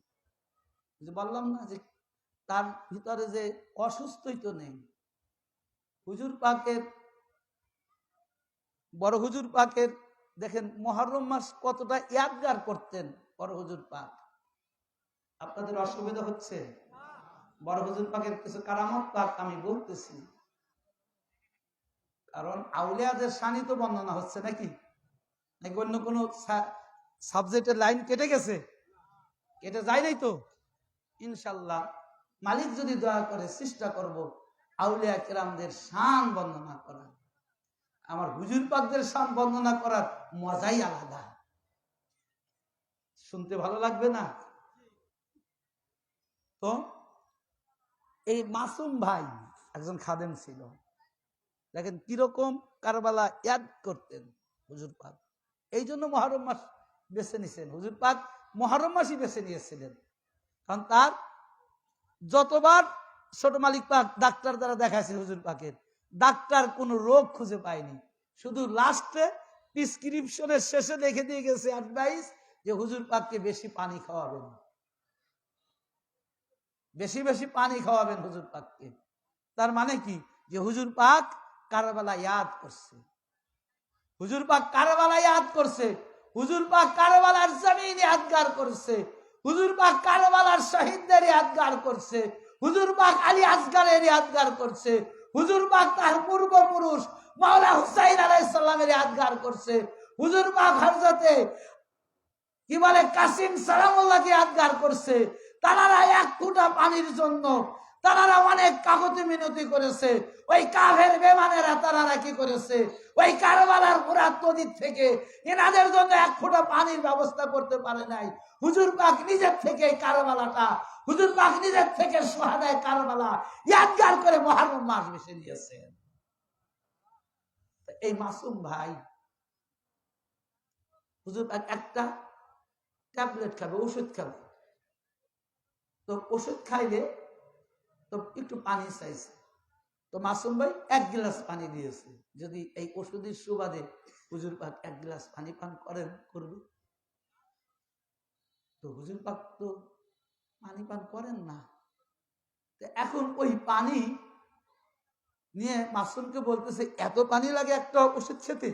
যে বললাম না যে তার ভিতরে যে অসুস্থই তো নেই। হুজুর পাকের, বড় হুজুর পাকের দেখেন মুহররম মাস কতটা ইয়াদগার করতেন বড় হুজুর পাক। আপনাদের অসুবিধা হচ্ছে? বড় হুজুর পাকের কিছু কারামত পাক আমি বলতেছি, কারণ আউলিয়াদের শানি তো বর্ণনা হচ্ছে নাকি অন্য কোনো সাবজেক্টের লাইন কেটে গেছে? কেটে যায় নাই তো? ইনশাল্লাহ মালিক যদি দয়া করে চেষ্টা করব আউলিয়া কেরামদের শান বর্ণনা করা। আমার হুজুর পাকদের শান বর্ণনা করার মজাই আলাদা, শুনতে ভালো লাগবে না? তো এই মাসুম ভাই একজন খাদেম ছিল, দেখেন কিরকম কারবালা ইয়াদ করতেন হুজুর পাক। এই জন্য মুহররম মাস বেছে নিয়েছেন হুজুর পাক, মুহররম মাসই বেছে নিয়েছিলেন। কারণ তার যতবার ছোট মালিক পাক ডাক্তার দ্বারা দেখাইছে হুজুর পাকের, ডাক্তার কোনো রোগ খুঁজে পায়নি, শুধু লাস্টে প্রেসক্রিপশনের শেষে লিখে দিয়ে গেছে অ্যাডভাইস যে হুজুর পাককে বেশি পানি খাওয়াবেন, বেশি বেশি পানি খাওয়াবেন হুজুর পাককে। তার মানে কি যে হুজুর পাক কারবালা ইয়াদ করছে, হুজুর পাক কারবালা ইয়াদ করছে, হুজুর পাক কারবালার জমিন ইয়াদগার করছে, হুজুর পাক কারবালার শহীদদের ইয়াদগার করছে, হুজুর পাক আলী আসগারের ইয়াদগার করছে, হুজুর পাক তার পূর্বপুরুষ মাওলা হুসাইন আলাইহিস সালামের ইয়াদগার করছে, হুজুর পাক হযরতে কি বলে কাসিম সালামুল্লাহকে ইয়াদগার করছে। তারা এক ফুটা পানির জন্য তারা অনেক কাকুতি মিনতি করেছে। ওই কাফের বেমানেরা তারা কি করেছে, ওই কারবালার ফুরাত নদীর থেকে এনাদের জন্য এক ফোঁটা পানির ব্যবস্থা করতে পারে নাই। হুজুর পাক নিজের থেকে কারবালাটা, হুজুর পাক নিজের থেকে সুহাদায়ে কারবালা ইয়াদগার করে মুহররম মাস বেছে নিয়েছেন। এই মাসুম ভাই হুজুর পাক একটা ট্যাবলেট খাবে, ওষুধ খাবে, তো ওষুধ খাইলে তো একটু পানি চাইছে, তো মাসুম ভাই 1 গ্লাস পানি দিয়েছে। যদি এই ওষুধের সুবাদে হুজুর পাক 1 গ্লাস পানি পান করেন, করবে? তো হুজুর পাক তো পানি পান করেন না। এখন ওই পানি নিয়ে মাসুমকে বলতেছে এত পানি লাগে একটা ওষুধ খেতে।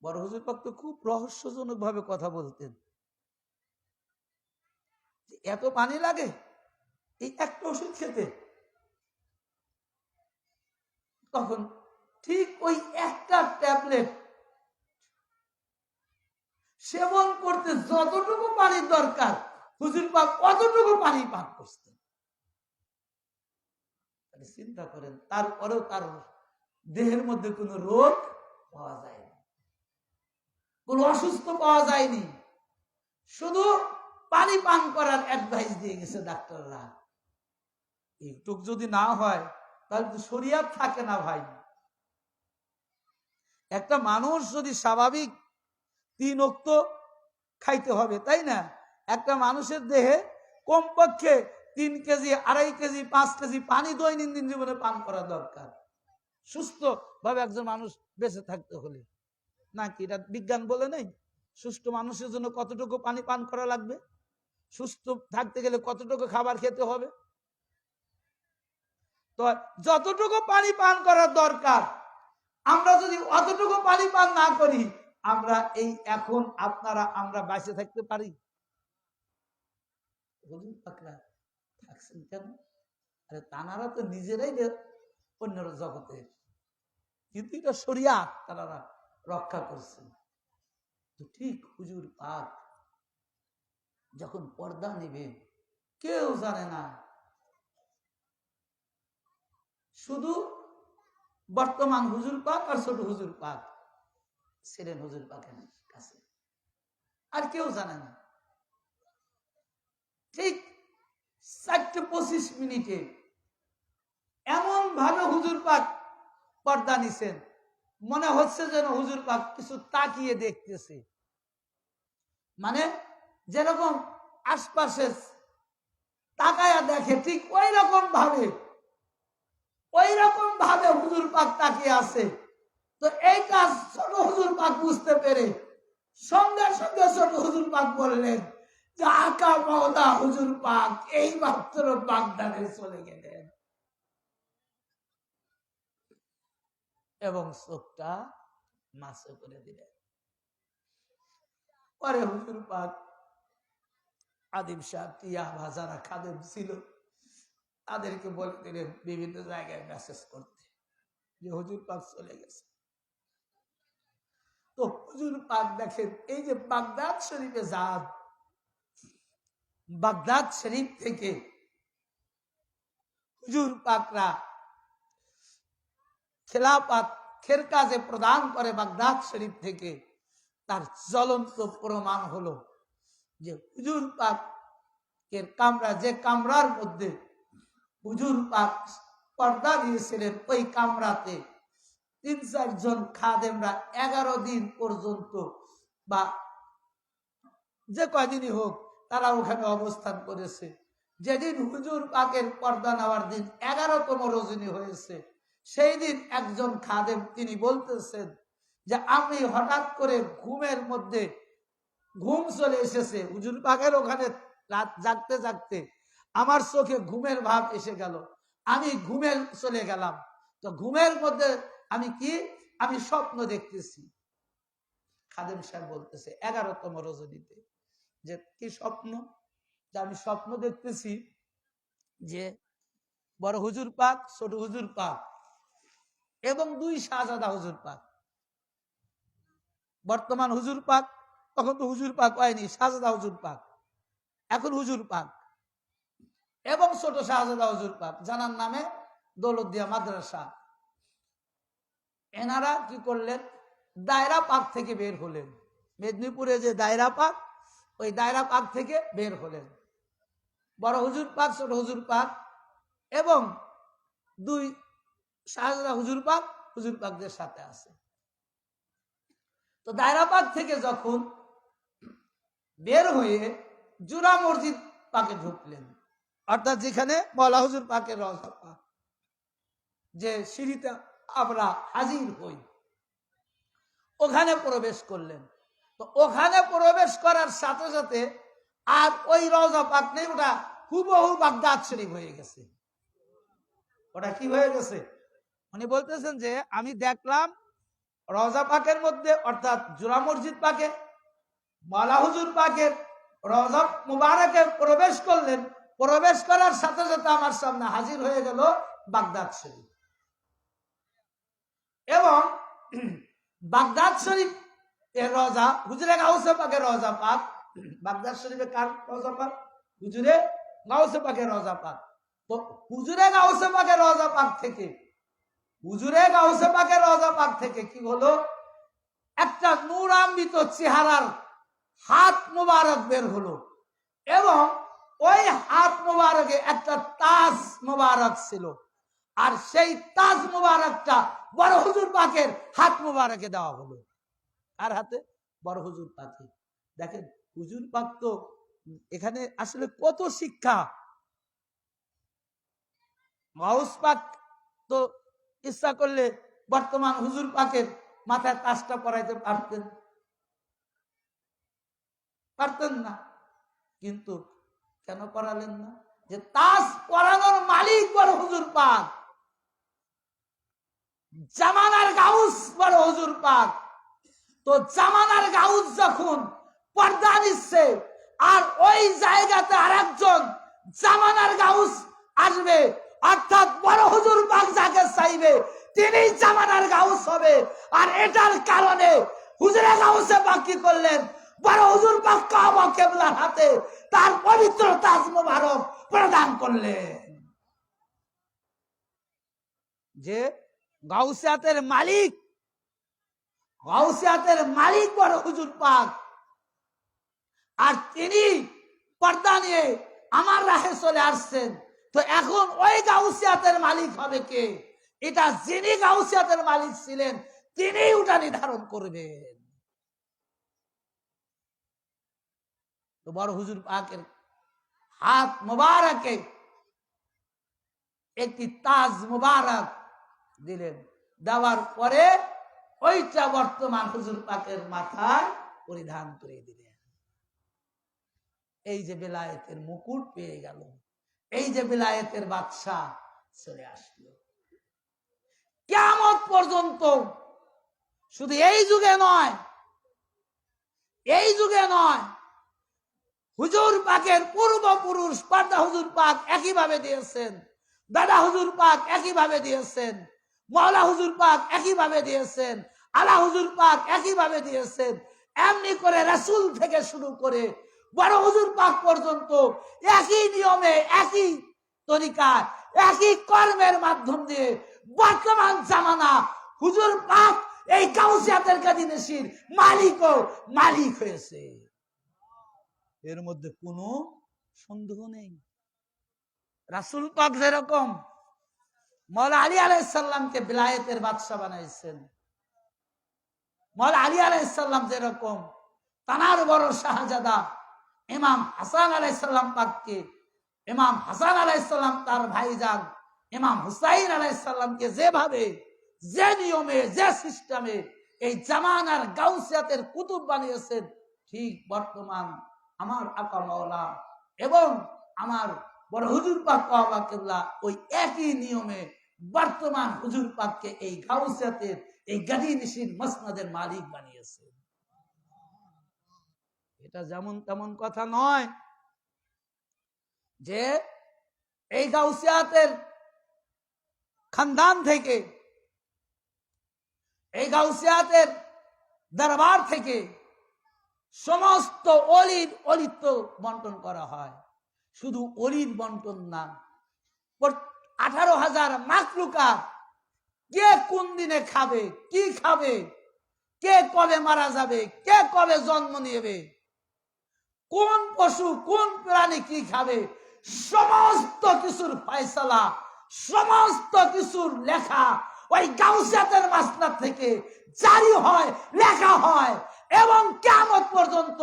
বড় হুজুর পাক তো খুব রহস্যজনক ভাবে কথা বলতেন, এত পানি লাগে এই একটা ওষুধ খেতে। তখন ঠিক ওই একটা ট্যাবলেট সেবন করতে যতটুকু পানির দরকার হুজুর পাক অতটুকু পানি পান করতেন। চিন্তা করেন, তারপরেও তার দেহের মধ্যে কোনো রোগ পাওয়া যায়নি, কোনো অসুস্থ পাওয়া যায়নি, শুধু পানি পান করার অ্যাডভাইস দিয়ে গেছে ডাক্তাররা। একটু যদি না হয় তাহলে তো শরীয়ত থাকে না ভাই। একটা মানুষ যদি স্বাভাবিক 3 ওয়াক্ত খাইতে হবে, তাই না? একটা মানুষের দেহে কমপক্ষে 3 কেজি 2.5 কেজি 5 কেজি পানি দৈনন্দিন জীবনে পান করা দরকার সুস্থ ভাবে একজন মানুষ বেঁচে থাকতে হলে। নাকি এটা বিজ্ঞান বলে নেই? সুস্থ মানুষের জন্য কতটুকু পানি পান করা লাগবে, সুস্থ থাকতে গেলে কতটুকু খাবার খেতে হবে। তো যতটুকু পানি পান করার দরকার, আমরা যদি অতটুকু পানি পান না করি, আমরা এই এখন আপনারা আমরা বেঁচে থাকতে পারি? থাকছেন কেন? আরে তানারা তো নিজেরাই অন্য জগতের, কিন্তু এটা শরিয়াত তারা রক্ষা করছেন। তো ঠিক হুজুর পাক যখন পর্দা নিবে কেউ জানে না, শুধু বর্তমান হুজুর পাক আর ছোট হুজুর পাক ছিলেন হুজুর পাকের কাছে, আর কেউ জানে না। ঠিক 4:25 মিনিটে এমন ভাবে হুজুর পাক পর্দা নিছেন, মনে হচ্ছে যেন হুজুর পাক কিছু তাকিয়ে দেখতেছে। মানে যেরকম আশপাশে তাকায়া দেখে, ঠিক ওই রকম ভাবে হুজুর পাক তাকিয়ে আছে। তো এই কাজ ছোট হুজুর পাক বুঝতে পেরে সঙ্গে সঙ্গে ছোট হুজুর পাক বললেন যে আকা মাওলা হুজুর পাক এই মাত্র বাগদাদে চলে গেলেন, এবং চোখটা মাসে করে দিলেন। পরে হুজুর পাক আদিম সাহেব টিয়া ভাজারা খাদেম ছিল, তাদেরকে বলে দিলেন বিভিন্ন জায়গায় মেসেজ করতে যে হুজুর পাক চলে গেছে। তো হুজুর পাক দেখেন এই যে বাগদাদ শরীফে যান, বাগদাদ শরীফ থেকে হুজুর পাকরা খেলাফত খেরকাজে প্রদান করে বাগদাদ শরীফ থেকে, তার জ্বলন্ত প্রমাণ হলো যে হুজুর পাকের কামরা, যে কামরার মধ্যে হুজুর পাক পর্দা দিয়েছিলেন, ওই কামরাতে 3-4 জন খাদেমরা 11 দিন পর্যন্ত বা যে কয়দিনই হোক তারা ওখানে অবস্থান করেছে। যেদিন হুজুর পাকের পর্দা নেওয়ার দিন 11তম রজনী হয়েছে, সেই দিন একজন খাদেম তিনি বলতেছেন যে আমি হঠাৎ করে ঘুমের মধ্যে ঘুম চলে এসেছে, হুজুর পাকের ওখানে রাত জাগতে জাগতে আমার চোখে ঘুমের ভাব এসে গেল, আমি ঘুমে চলে গেলাম। তো ঘুমের মধ্যে আমি স্বপ্ন দেখতেছি। খাদেম সাহেব বলতেছে 11তম রজনীতে যে কি স্বপ্ন? যে আমি স্বপ্ন দেখতেছি যে বড় হুজুর পাক, ছোট হুজুর পাক এবং 2 শাহজাদা হুজুর পাক, বর্তমান হুজুর পাক, তখন তো হুজুর পাক হয়নি, শাহজাদা হুজুর পাক, এখন হুজুর পাক এবং ছোট শাহজাদা হুজুর পাক, জানার নামে দৌলতদিয়া মাদ্রাসা, এনারা কি করলেন? দায়রা পাক থেকে বের হলেন। মেদিনীপুরে যে দায়রা পাক, ওই দায়রা পাক থেকে বের হলেন। বড় হুজুর পাক, ছোট হুজুর পাক এবং 2 শাহজাদা হুজুর পাকদের সাথে আছে। তো দায়রা পাক থেকে যখন বের হয়ে জুরা মসজিদ পাকে ঢুকলেন, অর্থাৎ যেখানে মওলা হুজুর পাকের রওজা পাক, যে সিঁড়িতে আমরা হাজির হই, ওখানে প্রবেশ করলেন। তো ওখানে প্রবেশ করার সাথে সাথে আর ওই রওজা পাক নেই, ওটা হুবহু বাগদাদ শরীফ হয়ে গেছে। ওটা কি হয়ে গেছে? উনি বলতেছেন যে আমি দেখলাম রওজা পাকের মধ্যে, অর্থাৎ জুরা মসজিদ পাকে মওলা হুজুর পাকের রওজা মুবারকে প্রবেশ করলেন, প্রবেশ করার সাথে সাথে আমার সামনে হাজির হয়ে গেল বাগদাদ শরীফ। এবং বাগদাদ শরীফ এর রওজা, হুজুরে গাউসে পাকের রওজা পাক, বাগদাদ শরীফে কার রওজা পাক? হুজুরে গাউসে পাকের রওজা পাক। তো হুজুরে গাউসে পাকের রওজা পাক থেকে, হুজুরে গাউসে পাকের রওজা পাক থেকে কি হলো? একটা নূরান্বিত চেহারার হাত মোবারক বের হলো, এবং ওই হাত মোবারকে একটা তাজ মোবারক ছিল, আর সেই তাজ মোবারকটা বড় হুজুর পাকের হাত মোবারকে দেওয়া হলো। আর হাতে? বড় হুজুর পাকে। দেখেন হুজুর পাক তো এখানে আসলে কত শিক্ষা। গাউস পাক তো ইচ্ছা করলে বর্তমান হুজুর পাকের মাথায় তাজটা পরাইতে পারতেন, পারতেন না, কিন্তু কেন পরালেন না? যে তাজ পরানোর মালিক বড় হুজুর পাক, জামানার গাউস বড় হুজুর পাক। তো জামানার গাউস যখন পর্দা নিচ্ছে, আর ওই জায়গাতে আরেকজন জামানার গাউস আসবে, অর্থাৎ বড় হুজুর পাক যাকে চাইবে তিনি জামানার গাউস হবে। আর এটার কারণে হুজুরে গাউসে পাক কি করলেন? বড় হুজুর পাক কাবা কিবলার হাতে তার পবিত্র তাজ মোবারক প্রদান করলেন। যে গাউসিয়াতের মালিক, গাউসিয়াতের মালিক বড় হুজুর পাক, আর তিনি পর্দা নিয়ে আমার রাহে চলে আসছেন। তো এখন ওই গাউসিয়াতের মালিক হবে কে? এটা যিনি গাউসিয়াতের মালিক ছিলেন তিনি ওটা নির্ধারণ করবেন। তো বড় হুজুর পাকের হাত মোবারকে একটি তাজ মোবারক দিলেন, দেওয়ার পরে ওইটা বর্তমান হুজুর পাকের মাথায় পরিধান করে দিলেন। এই যে বেলায়েতের মুকুট পেয়ে গেল, এই যে বেলায়েতের বাদশা চলে আসলো। কিয়ামত পর্যন্ত শুধু এই যুগে নয়, এই যুগে নয়, হুজুর পাকের পূর্বপুরুষ পর্দা হুজুর পাক একইভাবে দিয়েছেন, দাদা হুজুর পাক একইভাবে দিয়েছেন, মাওলা হুজুর পাক একইভাবে দিয়েছেন, আলা হুজুর পাক একইভাবে দিয়েছেন। এমনি করে রাসূল থেকে শুরু করে বড় হুজুর পাক পর্যন্ত একই নিয়মে, একই তরিকায়, একই কর্মের মাধ্যম দিয়ে বর্তমান জামানা হুজুর পাক এই গাউসিয়াতের কাদিনেশির মালিকও মালিক হয়েছে, এর মধ্যে কোনো সন্দেহ নেই। রাসূল পাক যেরকম মাওলা আলী আলাইহিস সালামকে বিলায়েতের বাদশা বানাইছেন, মাওলা আলী আলাইহিস সালাম যেরকম তানার বড় শাহজাদা ইমাম হাসান আলাইহিস সালাম পাককে, ইমাম হাসান আলাইহিস সালাম তার ভাইজান ইমাম হুসাইন আলাইহিস সালামকে যেভাবে, যে নিয়মে, যে সিস্টেমে এই জামানার গাউসিয়াতের কুতুব বানিয়েছেন, ঠিক বর্তমান আমার আকা মাওলা এবং আমার বড় হুজুর পাক কাবা কিবলা ওই একই নিয়মে বর্তমান হুজুর পাককে এই গাউসিয়াতের এই গাদি নিশিন মসনদের মালিক বানিয়েছে। এটা যেমন তেমন কথা নয় যে এই গাউসিয়াতের খানদান থেকে, এই গাউসিয়াতের দরবার থেকে সমস্ত অলির অলিত্ব বন্টন করা হয়। শুধু অলির বন্টন না, 18,000 মাখলুকা কে কোন দিনে খাবে, কি খাবে, কে কবে মারা যাবে, কে কবে জন্ম নেবে, কোন পশু কোন প্রাণী কি খাবে, সমস্ত কিছুর ফয়সালা, সমস্ত কিছুর লেখা ওই গাউসিয়াতের মাসনাদ থেকে জারি হয়, লেখা হয়, এবং কিয়ামত পর্যন্ত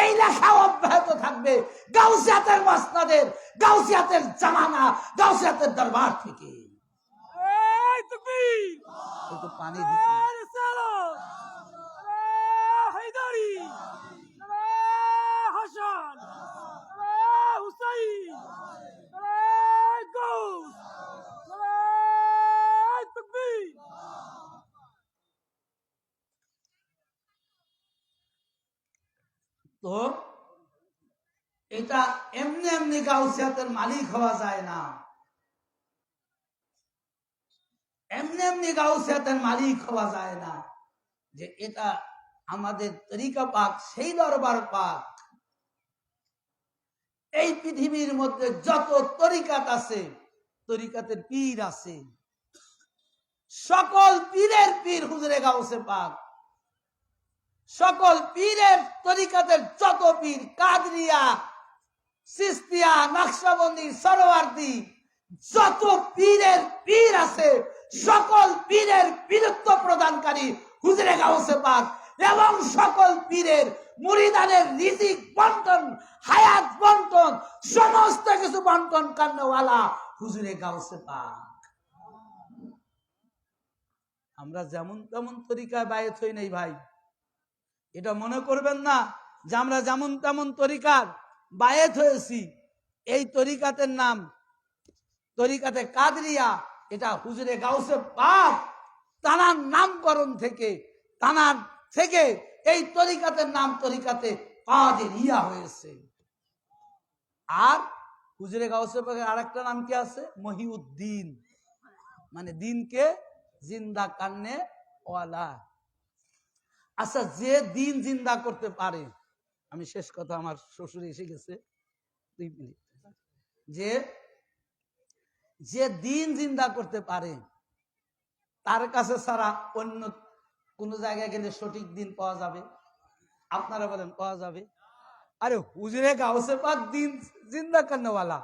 এই লেখা অব্যাহত থাকবে গাউসিয়াতের মাসনাদের, গাউসিয়াতের জামানা, গাউসিয়াতের দরবার থেকে। একটু পানি দিতে তো এটা এমনি এমনি গাউসিয়াতের মালিক হওয়া যায় না, এমনি এমনি গাউসিয়াতের মালিক হওয়া যায় না। যে এটা আমাদের তরিকা পাক, সেই দরবার পাক। এই পৃথিবীর মধ্যে যত তরিকাত আছে, তরিকাতের পীর আছে, সকল পীরের পীর হুজুরে গাউসে পাক। সকল পীরের তরিকাতের যত পীর, কাদরিয়া, সিস্তিয়া, নকশবন্দি, সরোয়ার্দী, যত পীরের পীর আছে, সকল পীরের পীরত্ব প্রদানকারী হুজুরে গাউসে পাক, এবং সকল পীরের মুরিদানের রিজিক বন্টন, হায়াত বন্টন, সমস্ত কিছু বন্টন করনেওয়ালা হুজুরে গাউসে পাক। আমরা যেমন তেমন তরিকায় বায়েত হই নাই ভাই, এটা মনে করবেন না যে আমরা যেমন তেমন তরিকার বায়েত হয়েছি। এই তরিকাতের নাম তরিকাতে কাদরিয়া, এটা হুজুরে গাউসে পাক তানার নামকরণ থেকে, তানার থেকে এই তরিকাতের নাম তরিকাতে কাদেরিয়া হয়েছে। আর হুজুরে গাউসে পাকের আরেকটা নাম কি আছে? মহিউদ্দিন, মানে দিনকে জিন্দা কান্নে ওয়ালা। আচ্ছা, যে দিন জিন্দা করতে পারে, আমি শেষ কথা, আমার শ্বশুর এসে গেছে, 2 মিনিট, যে দিন জিন্দা করতে পারে তার কাছে ছাড়া অন্য কোন জায়গায় গেলে সঠিক দিন পাওয়া যাবে? আপনারা বলেন পাওয়া যাবে? আরে হুজুরে গাউসে পাক দিন জিন্দা করনেওয়ালা,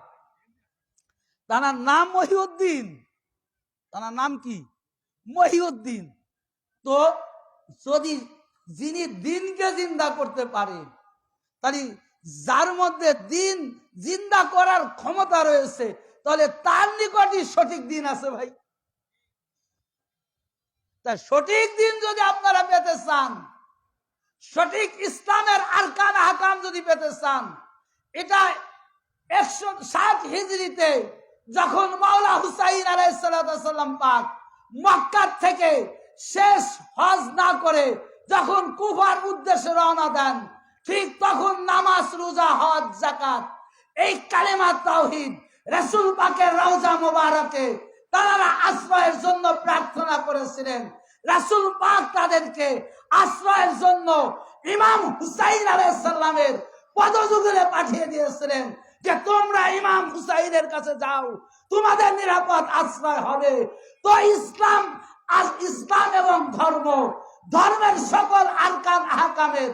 তার নাম মহিউদ্দিন। তার নাম কি? মহিউদ্দিন। তো যদি যিনি দিনকে জিন্দা করতে পারে, তাহলে যার মধ্যে দিন জিন্দা করার ক্ষমতা রয়েছে, তাহলে তার নিকটই সঠিক দিন আছে ভাই। তাই সঠিক দিন যদি আপনারা পেতে চান, সঠিক ইসলামের আরকান আহকাম যদি পেতে চান, এটা 107 হিজরিতে যখন মাওলা হুসাইন আলাইহিস সালাম পাক মক্কা থেকে শেষ হজ না করে যখন কুফার উদ্দেশ্যে রওনা দেন, ঠিক তখন নামাজ, রোজা, হজ, যাকাত, এই কালেমা তাওহীদ রাসূল পাকের রওজা মোবারকে তারা আশ্রয়ের জন্য প্রার্থনা করেছিলেন। রাসূল পাক তাদেরকে আশ্রয়ের জন্য ইমাম হুসাইন আলাইহিস সালামের পদযুগলে পাঠিয়ে দিয়েছিলেন যে তোমরা ইমাম হুসাইনের কাছে যাও, তোমাদের নিরাপদ আশ্রয় হবে। তো ইসলাম এবং ধর্মের সকল আরকান আহকামের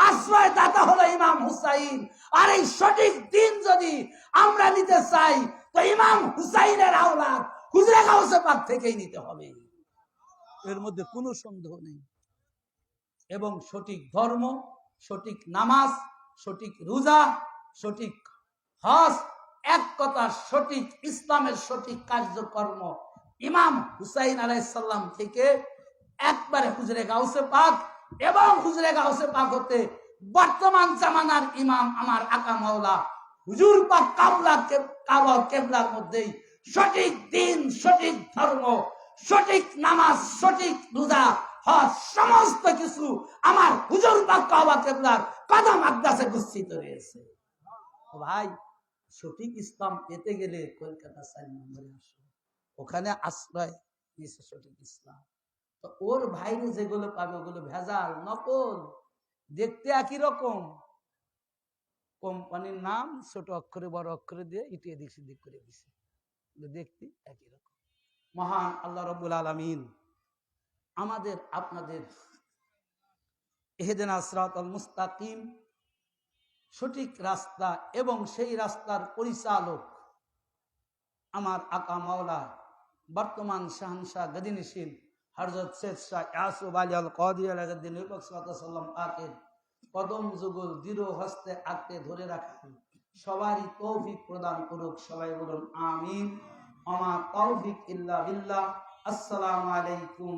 আশ্রয় দাতা হলো ইমাম হুসাইন। আর এই সঠিক দিন যদি আমরা নিতে চাই, তো ইমাম হুসাইনের আওলাদ হুজুরে গাউসে পাক থেকেই নিতে হবে, এর মধ্যে কোনো সন্দেহ নেই। এবং সঠিক ধর্ম, সঠিক নামাজ, সঠিক রোজা, সঠিক হজ, এক কথা সঠিক ইসলামের সঠিক কার্যকর্ম ইমাম হুসাইন আলাইহিস সালাম থেকে একবারে হুজুরে গাউসে পাক এবং হুজুরে গাউসে পাক হতে বর্তমান জামানার ইমাম আমার আকা মাওলা হুজুর পাক কাবা কেবলার মধ্যেই সঠিক দিন, সঠিক ধর্ম, সঠিক নামাজ, সঠিক রোজা, হজ, সমস্ত কিছু আমার হুজুর পাক কাবা কেবলার কদম আকদাসে গচ্ছিত রয়েছে। ভাই, সঠিক ইসলাম পেতে গেলে কলকাতা 4 নম্বরে আসো, ওখানে আশ্রয় নিয়েছে সঠিক ইসলাম। তো ওর ভাইরে যেগুলো পাবে ওগুলো ভেজাল, নকল, দেখতে একই রকম, কোম্পানির নাম ছোট অক্ষরে বড় অক্ষরে দিয়ে ইটিয়ে দিক সিদ্দিক করে দিছে, দেখতে একই রকম। মহান আল্লাহ রাব্বুল আলামিন আমাদের আপনাদের ইহদিনাস সিরাতাল মুস্তাকিম, সঠিক রাস্তা এবং সেই রাস্তার পরিচালক আমার আকা মাওলা বর্তমান শাহনশাহ গদিনশীল হযরত সৈয়দ শাহ ইয়াসুব আলী আল কাদি আলাইহিদ্দিন সাল্লাল্লাহু পাকের কদম যুগল দৃঢ় হস্তে আঁকড়ে ধরে রাখেন। সবারই তৌফিক প্রদান করুক, সবাই বলুন আমিন। আমা তৌফিক ইল্লা বিল্লাহ। আসসালামু আলাইকুম